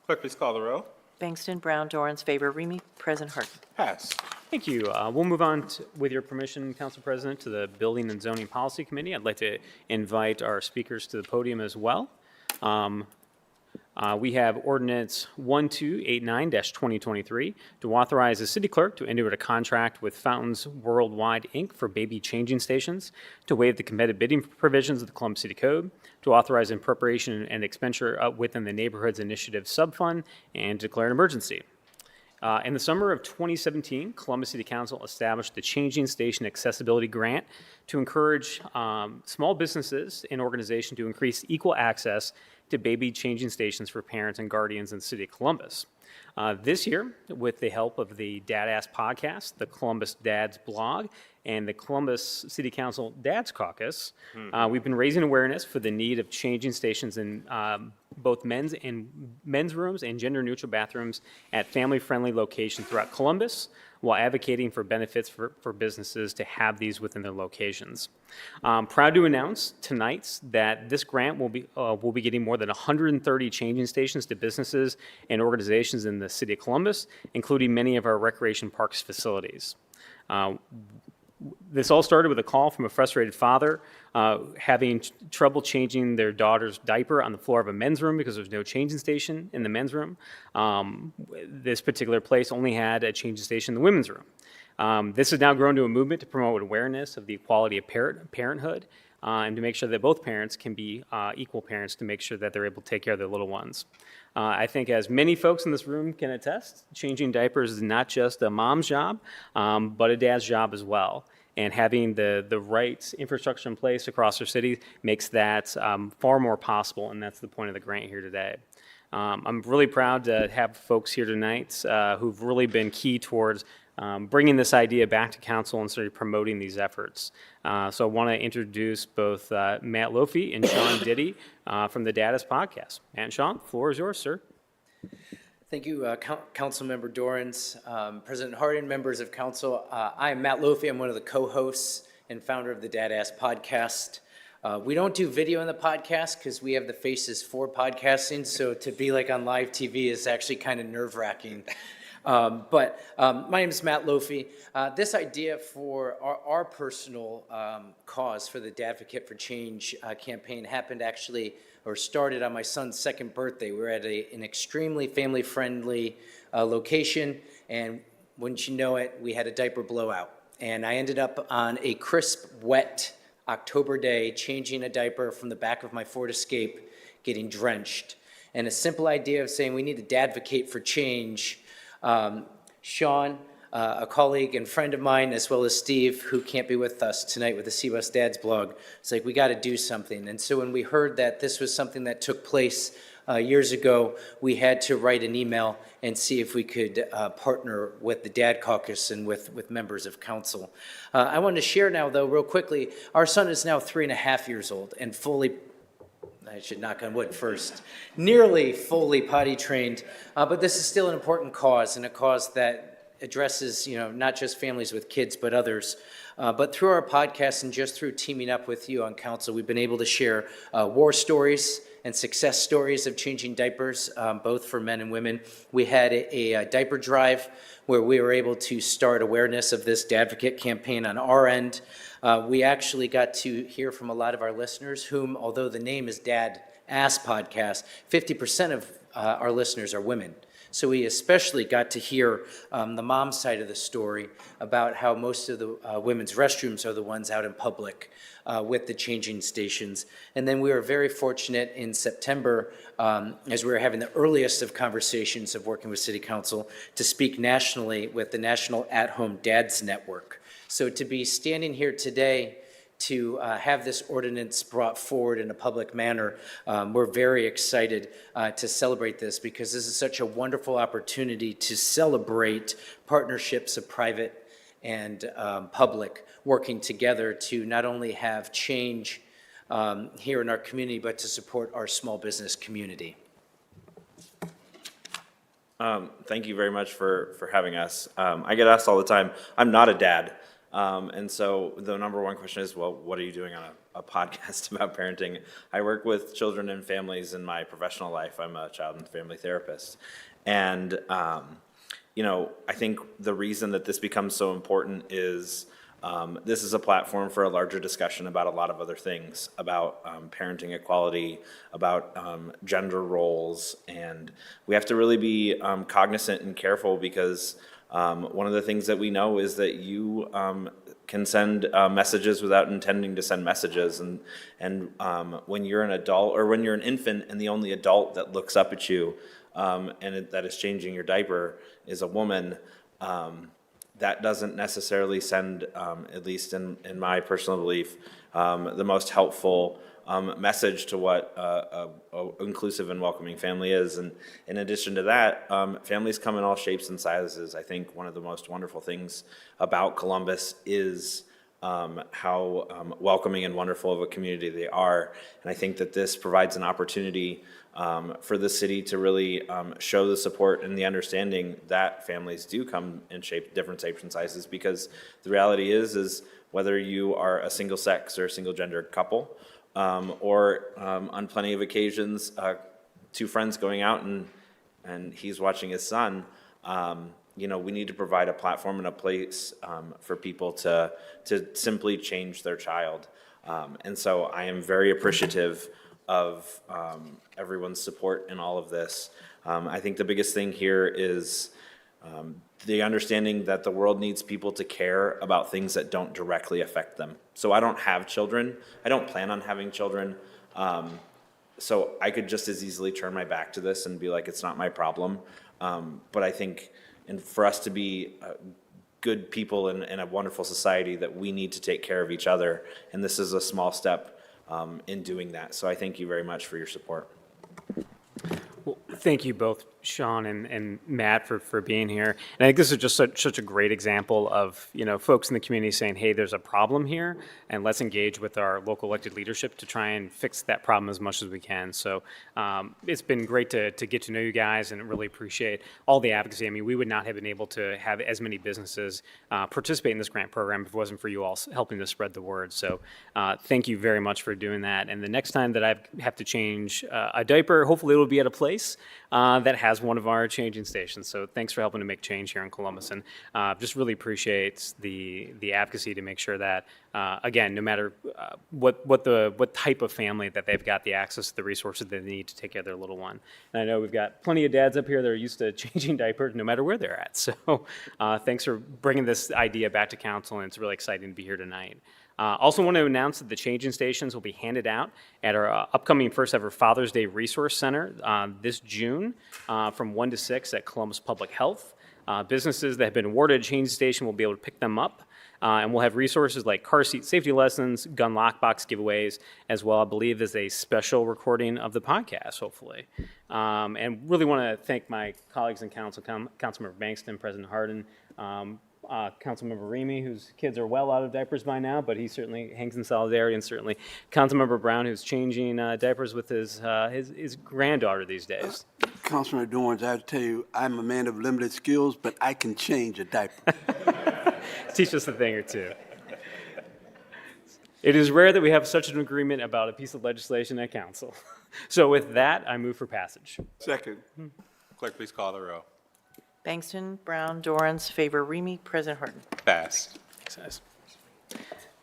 Clerk, please call the roll. Bangston, Brown, Dorans, favor, Remy, President Harden. Passed. Thank you. We'll move on, with your permission, Council President, to the Building and Zoning Policy Committee. I'd like to invite our speakers to the podium as well. We have ordinance 1289-2023 to authorize the city clerk to enter into a contract with Fountains Worldwide, Inc. for baby changing stations, to waive the competitive bidding provisions of the Columbus City Code, to authorize appropriation and expenditure within the Neighborhoods Initiative Subfund, and declare an emergency. In the summer of 2017, Columbus City Council established the Changing Station Accessibility Grant to encourage small businesses and organizations to increase equal access to baby changing stations for parents and guardians in the city of Columbus. This year, with the help of the Dadass podcast, the Columbus Dads blog, and the Columbus City Council Dads Caucus, we've been raising awareness for the need of changing stations in both men's rooms and gender-neutral bathrooms at family-friendly locations throughout Columbus, while advocating for benefits for businesses to have these within their locations. I'm proud to announce tonight that this grant will be getting more than 130 changing stations to businesses and organizations in the city of Columbus, including many of our recreation parks facilities. This all started with a call from a frustrated father having trouble changing their daughter's diaper on the floor of a men's room because there's no changing station in the men's room. This particular place only had a changing station in the women's room. This has now grown to a movement to promote awareness of the equality of parenthood and to make sure that both parents can be equal parents to make sure that they're able to take care of their little ones. I think as many folks in this room can attest, changing diapers is not just a mom's job, but a dad's job as well. And having the right infrastructure in place across our city makes that far more possible, and that's the point of the grant here today. I'm really proud to have folks here tonight who've really been key towards bringing this idea back to council and sort of promoting these efforts. So I want to introduce both Matt Lofi and Sean Diddy from the Dadas podcast. Matt and Sean, the floor is yours, sir. Thank you, Councilmember Dorans, President Hardin, members of council. I am Matt Lofi. I'm one of the co-hosts and founder of the Dadas podcast. We don't do video in the podcast because we have the faces for podcasting, so to be like on live TV is actually kind of nerve-wracking. But my name is Matt Lofi. This idea for our personal cause for the Dadvocate for Change campaign happened actually, or started on my son's second birthday. We were at an extremely family-friendly location, and wouldn't you know it, we had a diaper blowout. And I ended up on a crisp, wet October day, changing a diaper from the back of my Ford Escape, getting drenched. And a simple idea of saying we need a Dadvocate for Change. Sean, a colleague and friend of mine, as well as Steve, who can't be with us tonight with the CBUS Dads blog, it's like, we got to do something. And so when we heard that this was something that took place years ago, we had to write an email and see if we could partner with the Dad Caucus and with members of council. I wanted to share now, though, real quickly, our son is now 3.5 years old and fully, I should knock on wood first, nearly fully potty trained, but this is still an important cause, and a cause that addresses, not just families with kids, but others. But through our podcast and just through teaming up with you on council, we've been able to share war stories and success stories of changing diapers, both for men and women. We had a diaper drive where we were able to start awareness of this Dadvocate campaign on our end. We actually got to hear from a lot of our listeners whom, although the name is Dad Ass Podcast, 50% of our listeners are women. So we especially got to hear the mom side of the story about how most of the women's restrooms are the ones out in public with the changing stations. And then we were very fortunate in September, as we were having the earliest of conversations of working with City Council, to speak nationally with the National At-Home Dads Network. So to be standing here today to have this ordinance brought forward in a public manner, we're very excited to celebrate this, because this is such a wonderful opportunity to celebrate partnerships of private and public working together to not only have change here in our community, but to support our small business community. Thank you very much for having us. I get asked all the time, I'm not a dad. And so the number one question is, well, what are you doing on a podcast about parenting? I work with children and families in my professional life. I'm a child and family therapist. And, I think the reason that this becomes so important is this is a platform for a larger discussion about a lot of other things, about parenting equality, about gender roles. And we have to really be cognizant and careful, because one of the things that we know is that you can send messages without intending to send messages. And when you're an adult, or when you're an infant and the only adult that looks up at you that is changing your diaper is a woman, that doesn't necessarily send, at least in my personal belief, the most helpful message to what a inclusive and welcoming family is. And in addition to that, families come in all shapes and sizes. I think one of the most wonderful things about Columbus is how welcoming and wonderful of a community they are. And I think that this provides an opportunity for the city to really show the support and the understanding that families do come in different shapes and sizes, because the reality is whether you are a single sex or a single gender couple, or on plenty of occasions, two friends going out and he's watching his son, we need to provide a platform and a place for people to simply change their child. And so I am very appreciative of everyone's support in all of this. I think the biggest thing here is The understanding that the world needs people to care about things that don't directly affect them. So I don't have children. I don't plan on having children. So I could just as easily turn my back to this and be like, it's not my problem. But I think, and for us to be good people in a wonderful society, that we need to take care of each other. And this is a small step in doing that. So I thank you very much for your support. Well, thank you both, Sean and Matt, for being here. And I think this is just such a great example of, folks in the community saying, hey, there's a problem here, and let's engage with our local elected leadership to try and fix that problem as much as we can. So it's been great to get to know you guys and really appreciate all the advocacy. I mean, we would not have been able to have as many businesses participate in this grant program if it wasn't for you all helping to spread the word. So thank you very much for doing that. And the next time that I have to change a diaper, hopefully it'll be at a place that has one of our changing stations. So thanks for helping to make change here in Columbus, and just really appreciate the advocacy to make sure that, again, no matter what type of family, that they've got the access to the resources they need to take care of their little one. And I know we've got plenty of dads up here that are used to changing diapers no matter where they're at. So thanks for bringing this idea back to council, and it's really exciting to be here tonight. Also want to announce that the changing stations will be handed out at our upcoming first ever Father's Day Resource Center this June from 1 to 6 at Columbus Public Health. Businesses that have been awarded a changing station will be able to pick them up. And we'll have resources like car seat safety lessons, gun lockbox giveaways, as well, I believe, as a special recording of the podcast, hopefully. And really want to thank my colleagues in council, Councilmember Bankston, President Hardin, Councilmember Remy, whose kids are well out of diapers by now, but he certainly hangs in solidarity, and certainly Councilmember Brown, who's changing diapers with his granddaughter these days. Councilman Dorns, I have to tell you, I'm a man of limited skills, but I can change a diaper. Teach us a thing or two. It is rare that we have such an agreement about a piece of legislation at council. So with that, I move for passage. Second. Clerk, please call the row. Bangston, Brown, Dorans, favor, Remy, President Harden. Passed. Thanks, guys.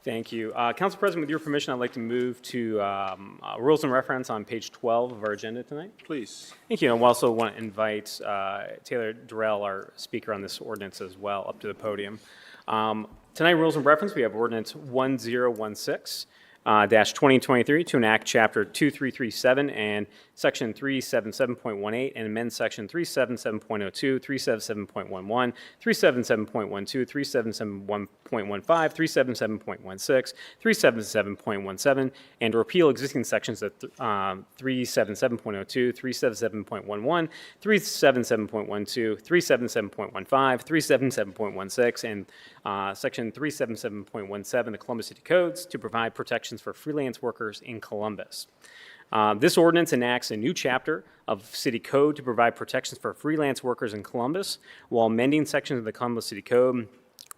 Thank you. Council President, with your permission, I'd like to move to rules and reference on page 12 of our agenda tonight. Please. Thank you. And we also want to invite Taylor Durrell, our speaker on this ordinance as well, up to the podium. Tonight, rules and reference, we have ordinance 1016. 2023 to enact Chapter 2337 and Section 377.18 and amend Section 377.02, 377.11, 377.12, 377.15, 377.16, 377.17, and repeal existing sections of 377.02, 377.11, 377.12, 377.15, 377.16, and Section 377.17 the Columbus City Codes to provide protections for freelance workers in Columbus. This ordinance enacts a new chapter of City Code to provide protections for freelance workers in Columbus, while amending sections of the Columbus City Code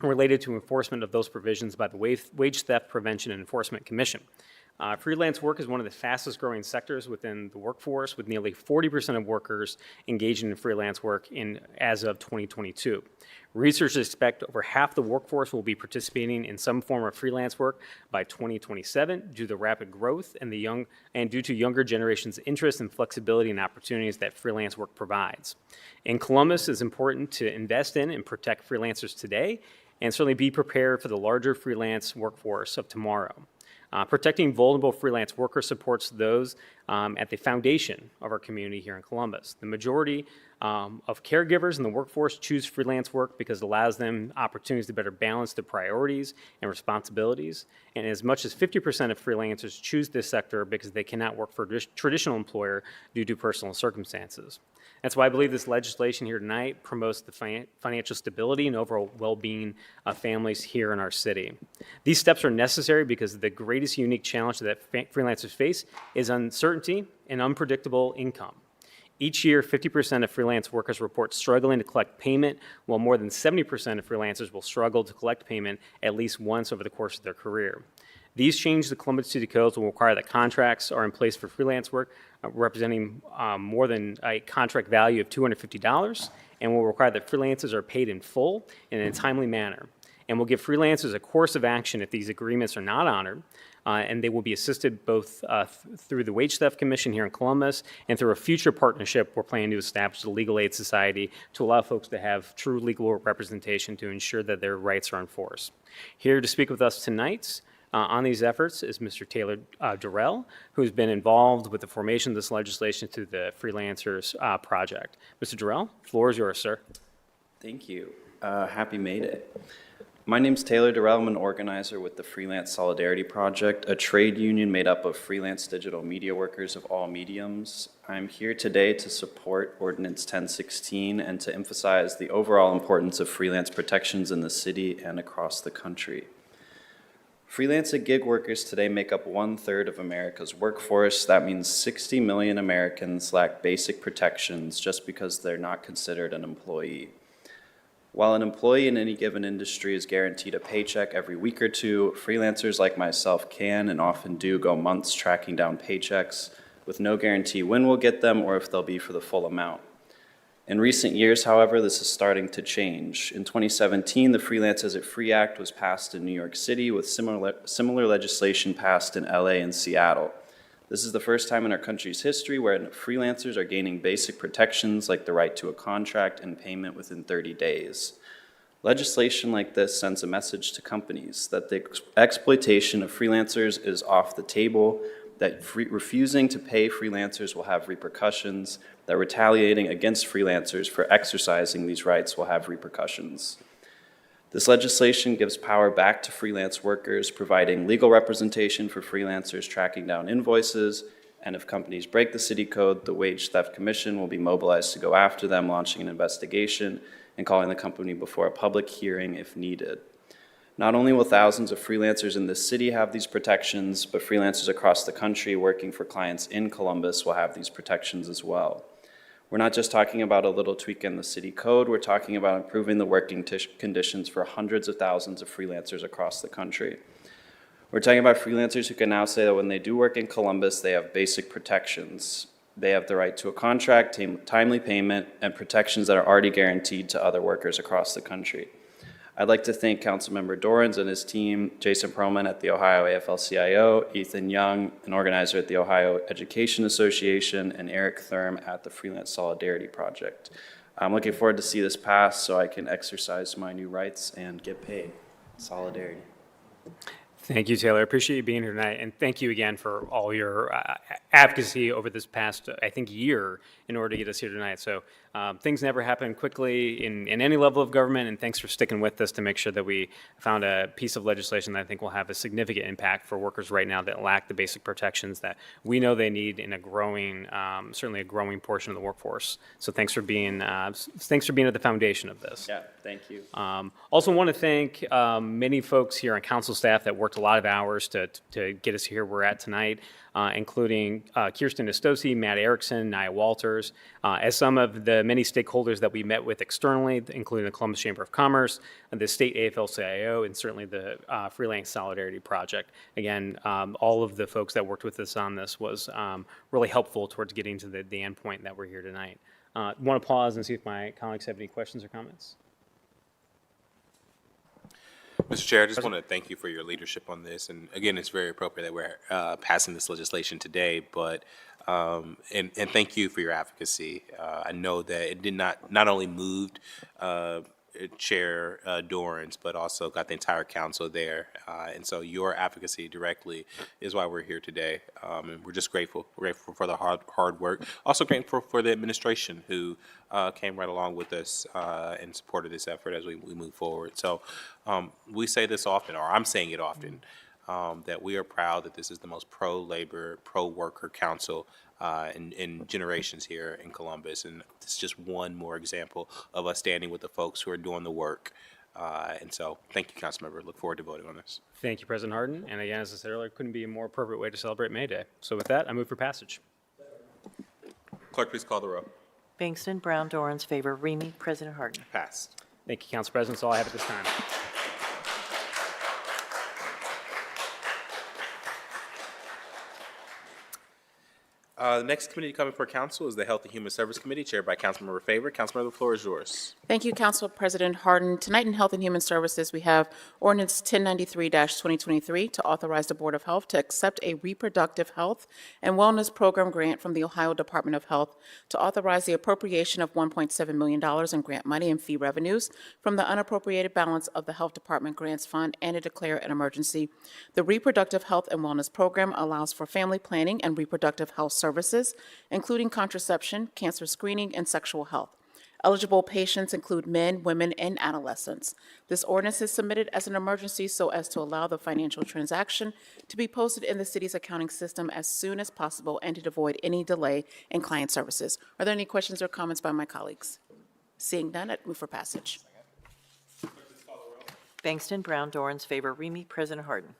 related to enforcement of those provisions by the Wage Theft Prevention and Enforcement Commission. Freelance work is one of the fastest growing sectors within the workforce, with nearly 40% of workers engaging in freelance work as of 2022. Researchers expect over half the workforce will be participating in some form of freelance work by 2027 due to the rapid growth and due to younger generations' interest and flexibility and opportunities that freelance work provides. In Columbus, it's important to invest in and protect freelancers today, and certainly be prepared for the larger freelance workforce of tomorrow. Protecting vulnerable freelance workers supports those at the foundation of our community here in Columbus. The majority of caregivers in the workforce choose freelance work because it allows them opportunities to better balance their priorities and responsibilities. And as much as 50% of freelancers choose this sector because they cannot work for a traditional employer due to personal circumstances. That's why I believe this legislation here tonight promotes the financial stability and overall well-being of families here in our city. These steps are necessary because the greatest unique challenge that freelancers face is uncertainty and unpredictable income. Each year, 50% of freelance workers report struggling to collect payment, while more than 70% of freelancers will struggle to collect payment at least once over the course of their career. These changes to Columbus City Codes will require that contracts are in place for freelance work representing more than a contract value of $250, and will require that freelancers are paid in full and in a timely manner, and will give freelancers a course of action if these agreements are not honored, and they will be assisted both through the Wage Theft Commission here in Columbus and through a future partnership we're planning to establish the Legal Aid Society to allow folks to have true legal representation to ensure that their rights are enforced. Here to speak with us tonight on these efforts is Mr. Taylor Durrell, who's been involved with the formation of this legislation through the Freelancers Project. Mr. Durrell, floor is yours, sir. Thank you. Happy May Day. My name's Taylor Durrell. I'm an organizer with the Freelance Solidarity Project, a trade union made up of freelance digital media workers of all mediums. I'm here today to support Ordinance 1016 and to emphasize the overall importance of freelance protections in the city and across the country. Freelance and gig workers today make up 1/3 of America's workforce. That means 60 million Americans lack basic protections just because they're not considered an employee. While an employee in any given industry is guaranteed a paycheck every week or two, freelancers like myself can and often do go months tracking down paychecks with no guarantee when we'll get them or if they'll be for the full amount. In recent years, however, this is starting to change. In 2017, the Freelance as a Free Act was passed in New York City, with similar legislation passed in LA and Seattle. This is the first time in our country's history where freelancers are gaining basic protections like the right to a contract and payment within 30 days. Legislation like this sends a message to companies that the exploitation of freelancers is off the table, that refusing to pay freelancers will have repercussions, that retaliating against freelancers for exercising these rights will have repercussions. This legislation gives power back to freelance workers, providing legal representation for freelancers tracking down invoices, and if companies break the city code, the Wage Theft Commission will be mobilized to go after them, launching an investigation and calling the company before a public hearing if needed. Not only will thousands of freelancers in this city have these protections, but freelancers across the country working for clients in Columbus will have these protections as well. We're not just talking about a little tweak in the city code, we're talking about improving the working conditions for hundreds of thousands of freelancers across the country. We're talking about freelancers who can now say that when they do work in Columbus, they have basic protections. They have the right to a contract, timely payment, and protections that are already guaranteed to other workers across the country. I'd like to thank Councilmember Dorans and his team, Jason Perlman at the Ohio AFL-CIO, Ethan Young, an organizer at the Ohio Education Association, and Eric Thurm at the Freelance Solidarity Project. I'm looking forward to see this pass so I can exercise my new rights and get paid. Solidarity. Thank you, Taylor. I appreciate you being here tonight, and thank you again for all your advocacy over this past, I think, year in order to get us here tonight. So things never happen quickly in any level of government, and thanks for sticking with us to make sure that we found a piece of legislation that I think will have a significant impact for workers right now that lack the basic protections that we know they need in a growing, certainly a growing portion of the workforce. So thanks for being at the foundation of this. Yeah, thank you. Also want to thank many folks here on council staff that worked a lot of hours to get us here we're at tonight, including Kirsten Estosi, Matt Erickson, Nia Walters, as some of the many stakeholders that we met with externally, including the Columbus Chamber of Commerce, the state AFL-CIO, and certainly the Freelance Solidarity Project. Again, all of the folks that worked with us on this was really helpful towards getting to the end point that we're here tonight. Want to pause and see if my colleagues have any questions or comments? Mr. Chair, I just want to thank you for your leadership on this. And again, it's very appropriate that we're passing this legislation today, but and thank you for your advocacy. I know that it did not only moved Chair Dorans, but also got the entire council there. And so your advocacy directly is why we're here today. And we're just grateful. We're grateful for the hard work. Also grateful for the administration who came right along with us and supported this effort as we move forward. So we say this often, or I'm saying it often, that we are proud that this is the most pro-labor, pro-worker council in generations here in Columbus. And it's just one more example of us standing with the folks who are doing the work. And so thank you, Councilmember. Look forward to voting on this. Thank you, President Hardin. And again, as I said earlier, couldn't be a more appropriate way to celebrate May Day. So with that, I move for passage. Clerk, please call the roll. Bangston, Brown, Dorans, favor, Remy, President Hardin. Passed. Thank you, Council President. That's all I have at this time. The next committee coming for council is the Health and Human Service Committee, chaired by Councilmember Favor. Councilmember, the floor is yours. Thank you, Council President Harden. Tonight in Health and Human Services, we have Ordinance 1093-2023 to authorize the Board of Health to accept a reproductive health and wellness program grant from the Ohio Department of Health, to authorize the appropriation of $1.7 million in grant money and fee revenues from the unappropriated balance of the Health Department Grants Fund, and to declare an emergency. The reproductive health and wellness program allows for family planning and reproductive health services, including contraception, cancer screening, and sexual health. Eligible patients include men, women, and adolescents. This ordinance is submitted as an emergency so as to allow the financial transaction to be posted in the city's accounting system as soon as possible and to avoid any delay in client services. Are there any questions or comments by my colleagues? Seeing none, I'd move for passage. Bangston, Brown, Dorans, favor, Remy, President Harden.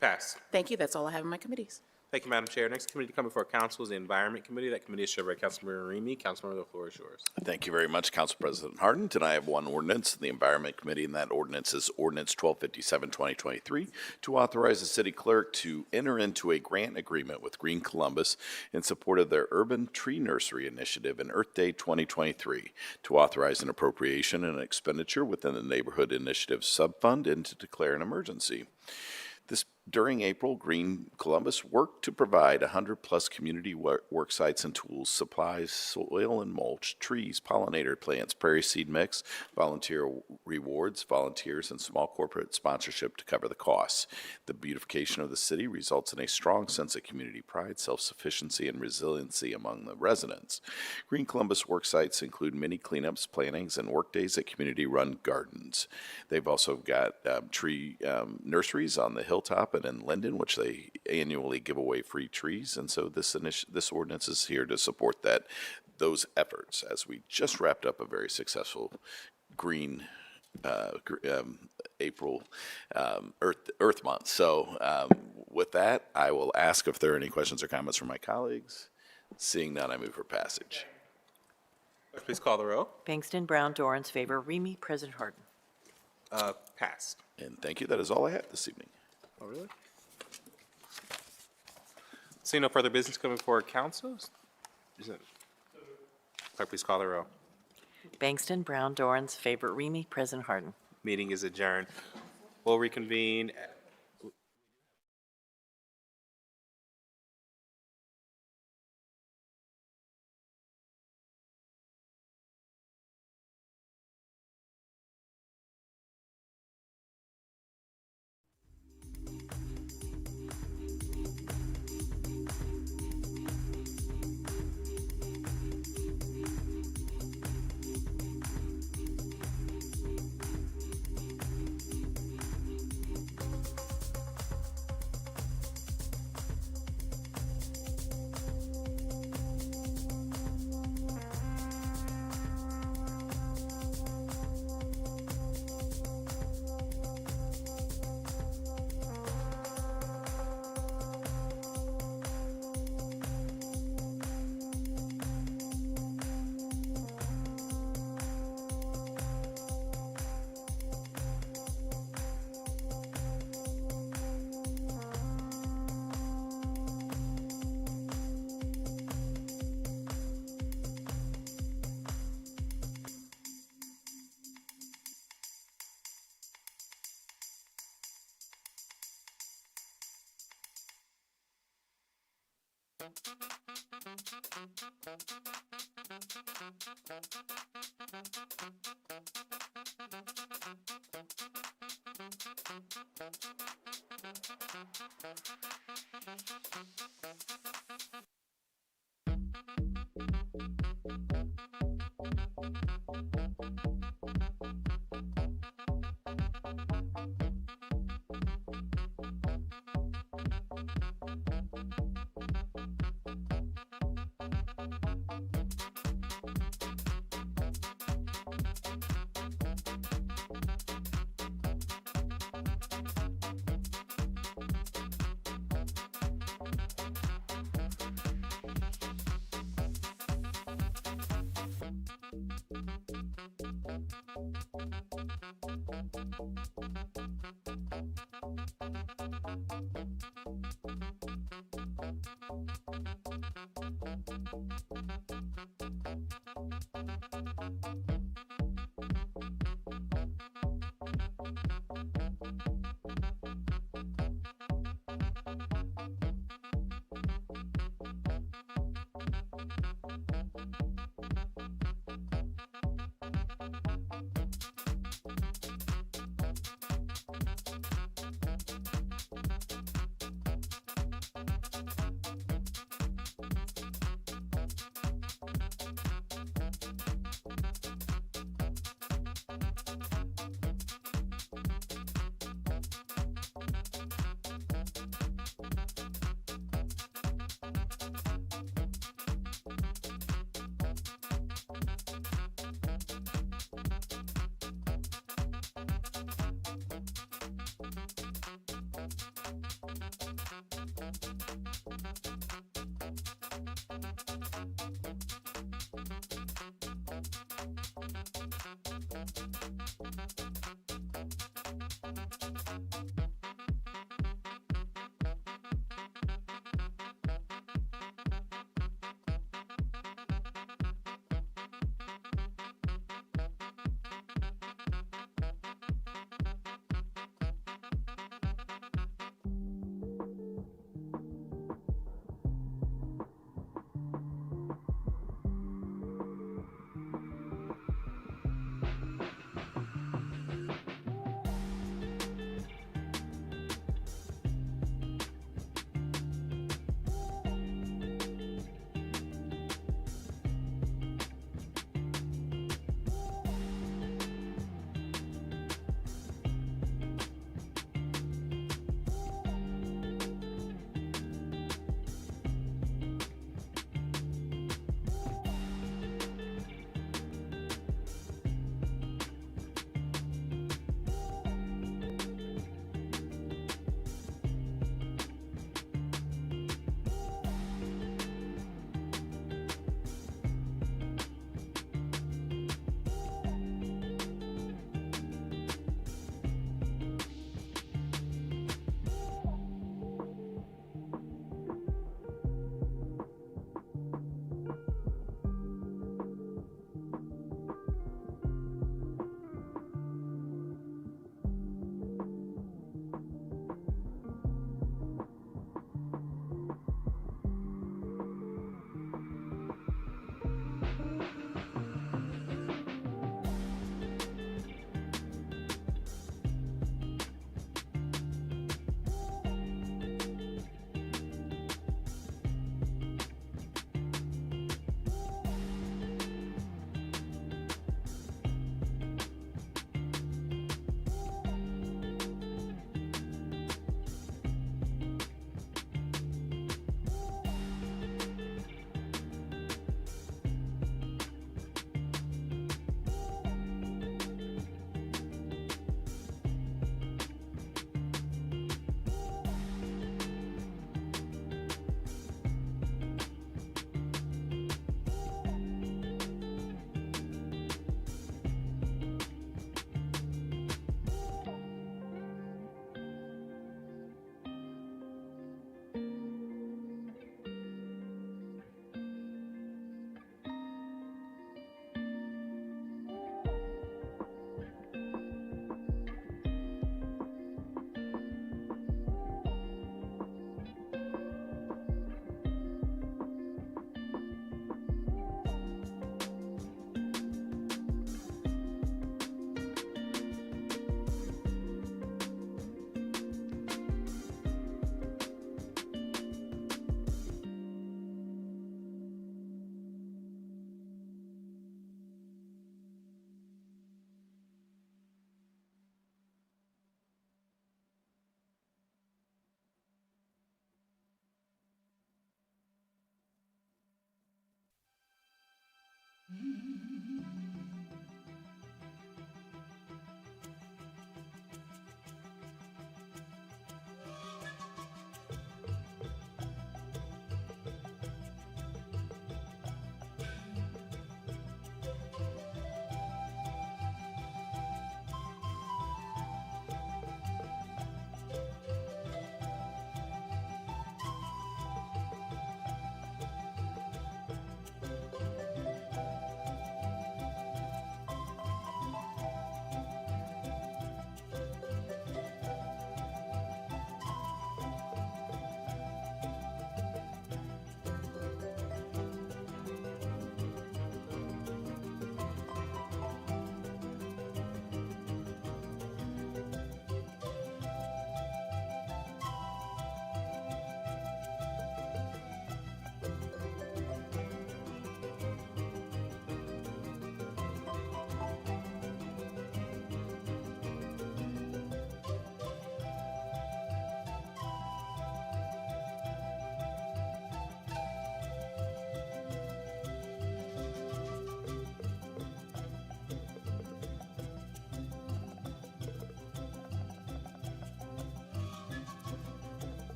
Pass. Thank you. That's all I have in my committees. Thank you, Madam Chair. Next committee coming for council is the Environment Committee. That committee is chaired by Councilmember Remy. Councilmember, the floor is yours. Thank you very much, Council President Harden. Tonight I have one ordinance in the Environment Committee, and that ordinance is Ordinance 1257-2023 to authorize the city clerk to enter into a grant agreement with Green Columbus in support of their Urban Tree Nursery Initiative and Earth Day 2023, to authorize an appropriation and expenditure within the Neighborhood Initiative Subfund and to declare an emergency. During April, Green Columbus worked to provide 100-plus community work sites and tools, supplies, soil and mulch, trees, pollinator plants, prairie seed mix, volunteer rewards, volunteers, and small corporate sponsorship to cover the costs. The beautification of the city results in a strong sense of community pride, self-sufficiency, and resiliency among the residents. Green Columbus work sites include many cleanups, plantings, and work days at community-run gardens. They've also got tree nurseries on the hilltop and in Linden, which they annually give away free trees, and so this ordinance is here to support those efforts, as we just wrapped up a very successful green April Earth Month. So with that, I will ask if there are any questions or comments from my colleagues. Seeing none, I move for passage. Clerk, please call the row. Bangston, Brown, Dorans, favor, Remy, President Harden. Passed. And thank you. That is all I have this evening. Oh, really? Seeing no further business coming forward, council. Clerk, please call the row. Bangston, Brown, Dorans, favor, Remy, President Harden. Meeting is adjourned. We'll reconvene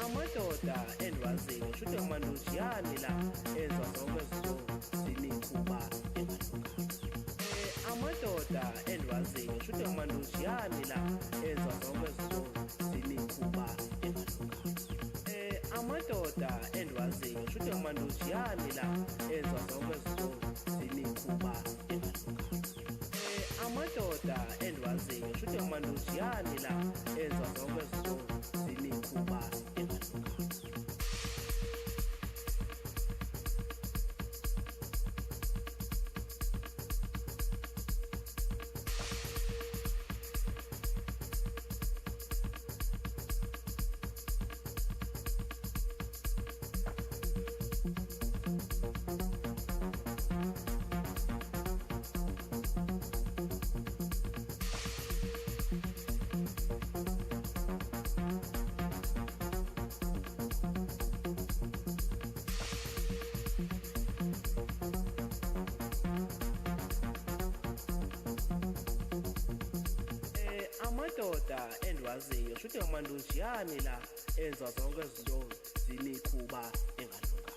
amadoda endiwaziyo shuthi amandojiyane la enza zonke zinto zemikhuba amadoda endiwaziyo shuthi amandojiyane la enza zonke zinto zemikhuba amadoda endiwaziyo shuthi amandojiyane la enza zonke zinto zemikhuba amadoda endiwaziyo shuthi amandojiyane la enza zonke zinto zemikhuba amadoda endiwaziyo shuthi amandojiyane la enza zonke zinto zemikhuba engalunganga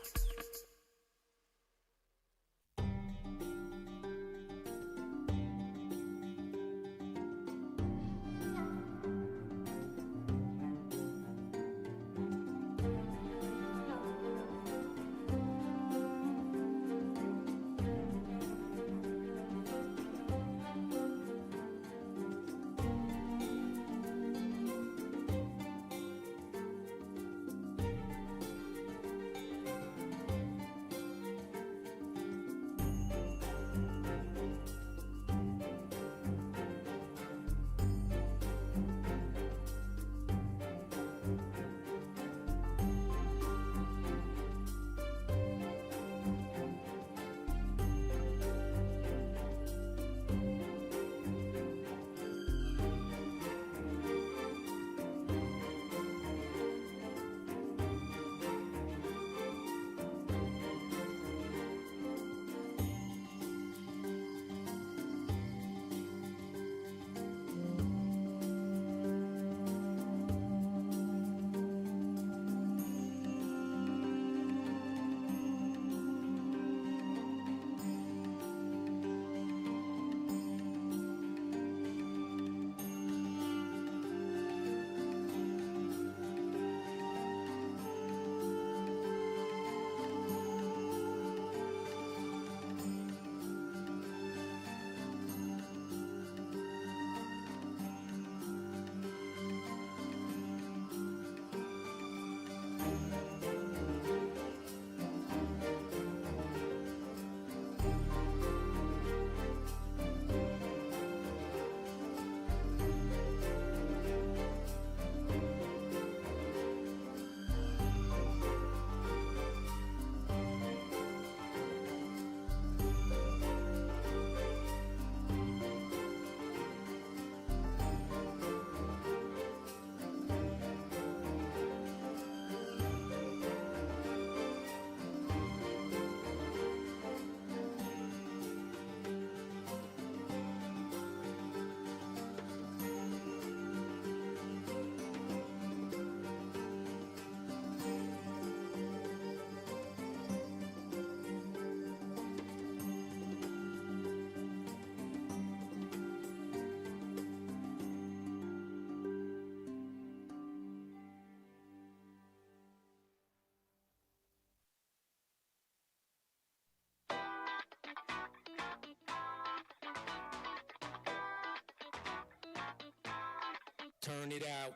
Turn it out.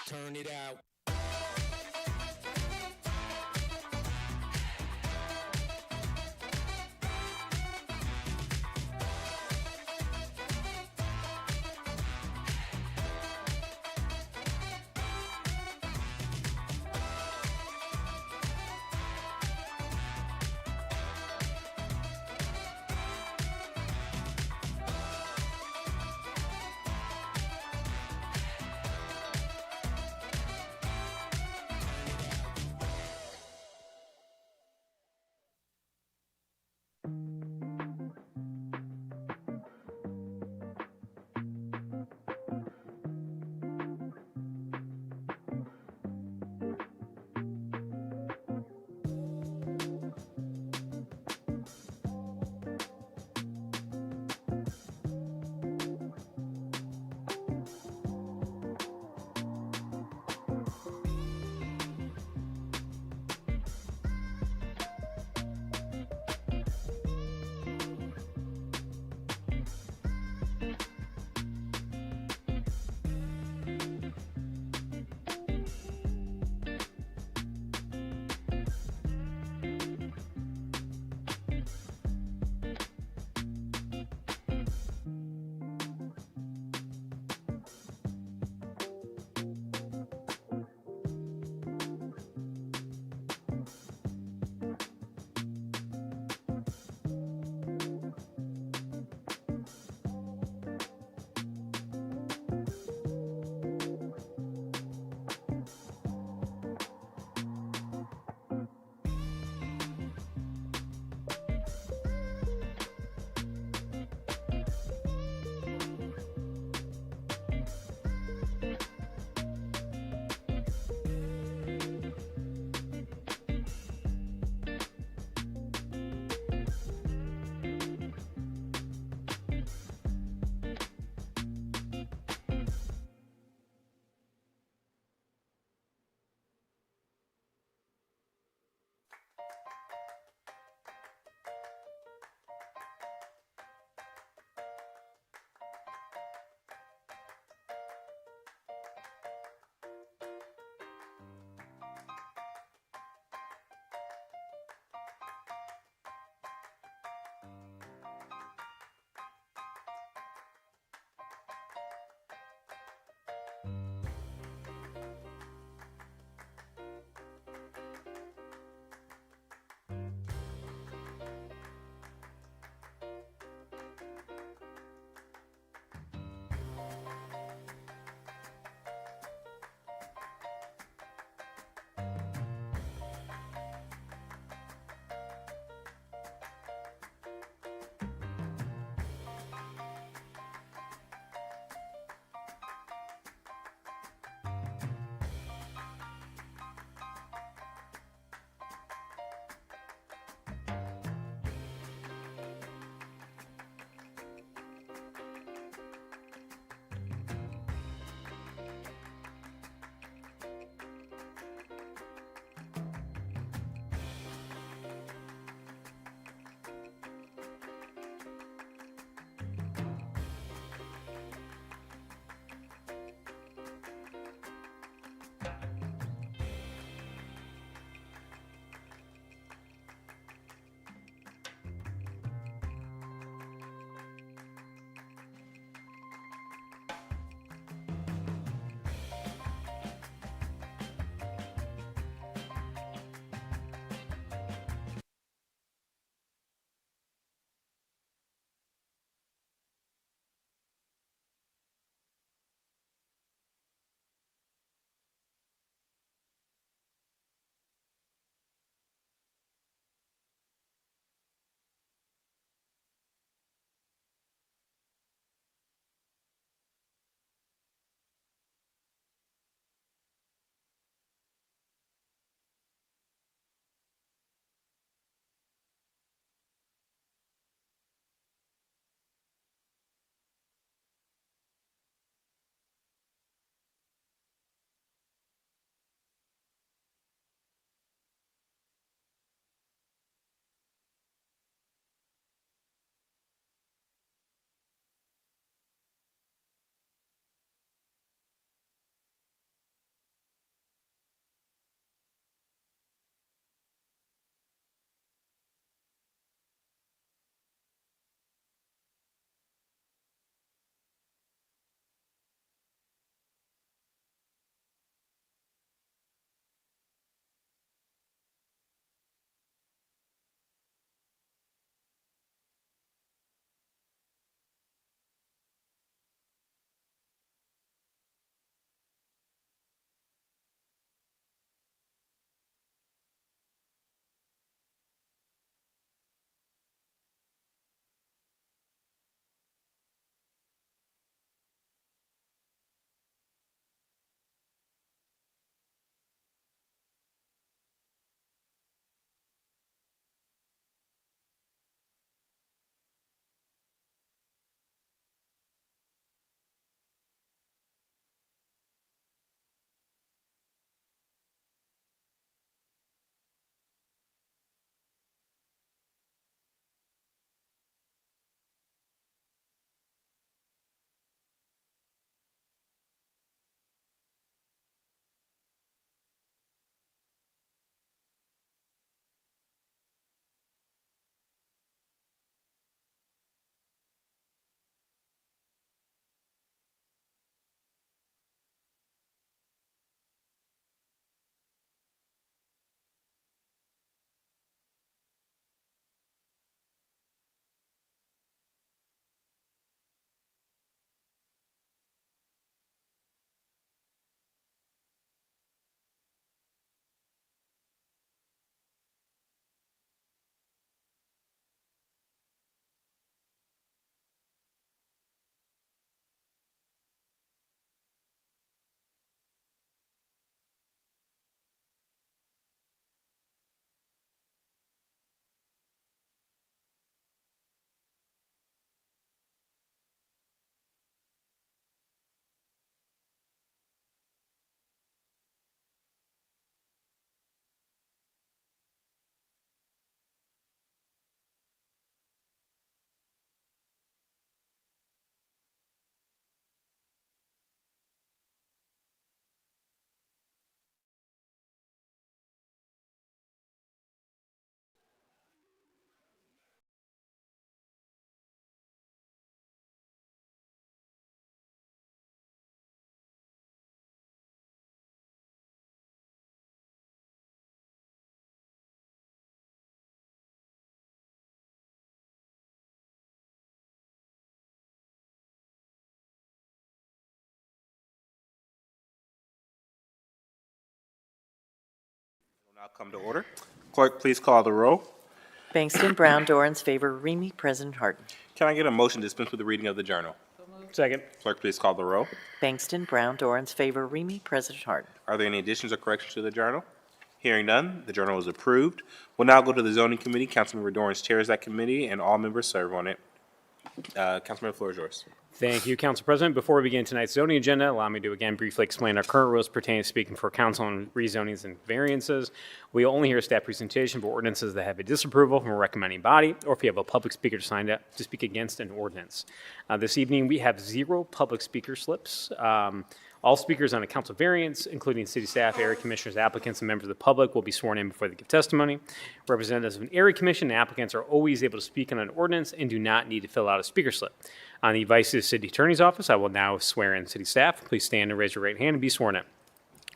Turn it out. Come to order. Clerk, please call the roll. Bangston, Brown, Dorans, favor, Remy, President Harden. Can I get a motion to dispense with the reading of the journal? Second. Clerk, please call the roll. Bangston, Brown, Dorans, favor, Remy, President Harden. Are there any additions or corrections to the journal? Hearing none, the journal is approved. We'll now go to the zoning committee. Councilmember Dorans chairs that committee, and all members serve on it. Councilmember, the floor is yours. Thank you, Council President. Before we begin tonight's zoning agenda, allow me to again briefly explain our current rules pertaining to speaking for council on rezonings and variances. We only hear staff presentation for ordinances that have a disapproval from a recommending body, or if you have a public speaker to sign up to speak against an ordinance. This evening, we have 0 public speaker slips. All speakers on a council variance, including city staff, area commissioners, applicants, and members of the public, will be sworn in before they give testimony. Representatives of an area commission and applicants are always able to speak on an ordinance and do not need to fill out a speaker slip. On the advice of the city attorney's office, I will now swear in city staff. Please stand and raise your right hand and be sworn in.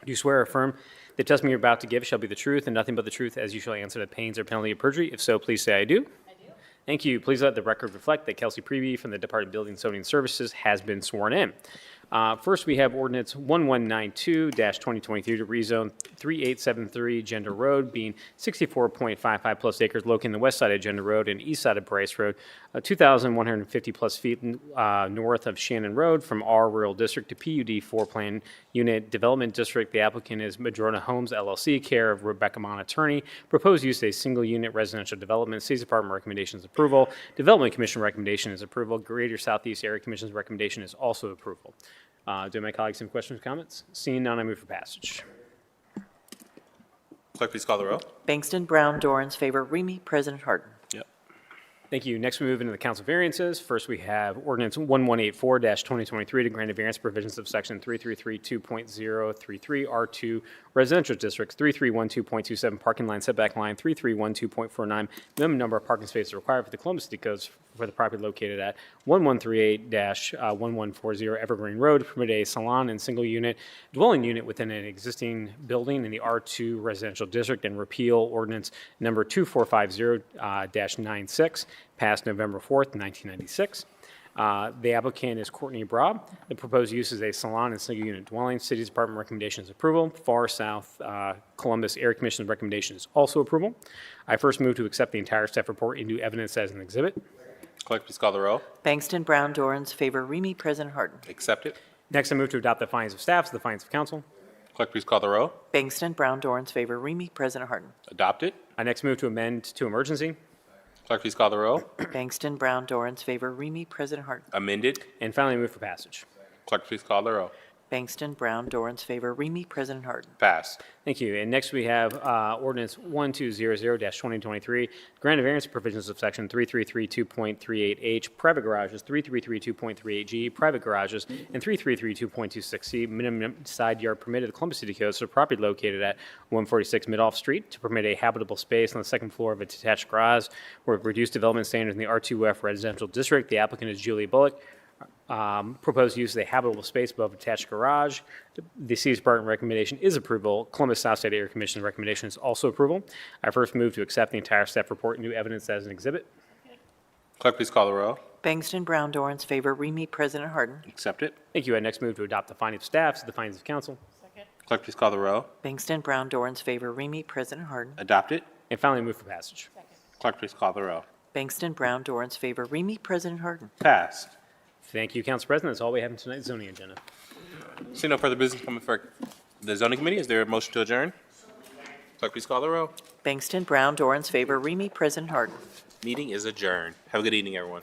Do you swear or affirm the testimony you're about to give shall be the truth and nothing but the truth, as you shall answer the pains or penalty of perjury? If so, please say I do. I do. Thank you. Please let the record reflect that Kelsey Preby from the Department of Building and Zoning Services has been sworn in. First, we have ordinance 1192-2023 to rezone 3873 Gender Road, being 64.55 plus acres located in the west side of Gender Road and east side of Bryce Road, 2,150 plus feet north of Shannon Road, from R Rural District to PUD 4 Plan Unit Development District. The applicant is Madrona Homes LLC, care of Rebecca Mon, attorney. Proposed use is a single unit residential development. City's Department recommendation is approval. Development Commission recommendation is approval. Greater Southeast Area Commission's recommendation is also approval. Do my colleagues have questions or comments? Seeing none, I move for passage. Clerk, please call the roll. Bangston, Brown, Dorans, favor, Remy, President Harden. Yep. Thank you. Next, we move into the council variances. First, we have ordinance 1184-2023 to grant a variance provisions of section 3332.033 R2 residential districts, 3312.27 parking line setback line, 3312.49 minimum number of parking spaces required for the Columbus City Codes for the property located at 1138-1140 Evergreen Road, permit a salon and single unit dwelling unit within an existing building in the R2 residential district, and repeal ordinance number 2450-96, passed November 4th, 1996. The applicant is Courtney Braub. The proposed use is a salon and single unit dwelling. City's Department recommendation is approval. Far South Columbus Area Commission's recommendation is also approval. I first move to accept the entire staff report into evidence as an exhibit. Clerk, please call the roll. Bangston, Brown, Dorans, favor, Remy, President Harden. Accept it. Next, I move to adopt the findings of staff as the findings of council. Clerk, please call the roll. Bangston, Brown, Dorans, favor, Remy, President Harden. Adopt it. I next move to amend to emergency. Clerk, please call the roll. Bangston, Brown, Dorans, favor, Remy, President Harden. Amended. And finally, move for passage. Clerk, please call the roll. Bangston, Brown, Dorans, favor, Remy, President Harden. Passed. Thank you. And next we have ordinance 1200-2023, grant of variance provisions of section 3332.38H, private garages, 3332.38G, private garages, and 3332.26C, minimum side yard permitted, the Columbus City Code, so property located at 146 Midoff Street, to permit a habitable space on the second floor of a detached garage with reduced development standards in the R2F residential district. The applicant is Julie Bullock. Proposed use of a habitable space above attached garage. The city's department recommendation is approval. Columbus Southside Area Commission's recommendation is also approval. I first move to accept the entire staff report into evidence as an exhibit. Clerk, please call the roll. Bangston, Brown, Dorans, favor, Remy, President Harden. Accept it. Thank you. I next move to adopt the findings of staff as the findings of council. Clerk, please call the roll. Bangston, Brown, Dorans, favor, Remy, President Harden. Adopt it. And finally, move for passage. Clerk, please call the roll. Bangston, Brown, Dorans, favor, Remy, President Harden. Passed. Thank you, Council President. That's all we have in tonight's zoning agenda. See no further business coming for the zoning committee. Is there a motion to adjourn? Clerk, please call the roll. Bangston, Brown, Dorans, favor, Remy, President Harden. Meeting is adjourned. Have a good evening, everyone.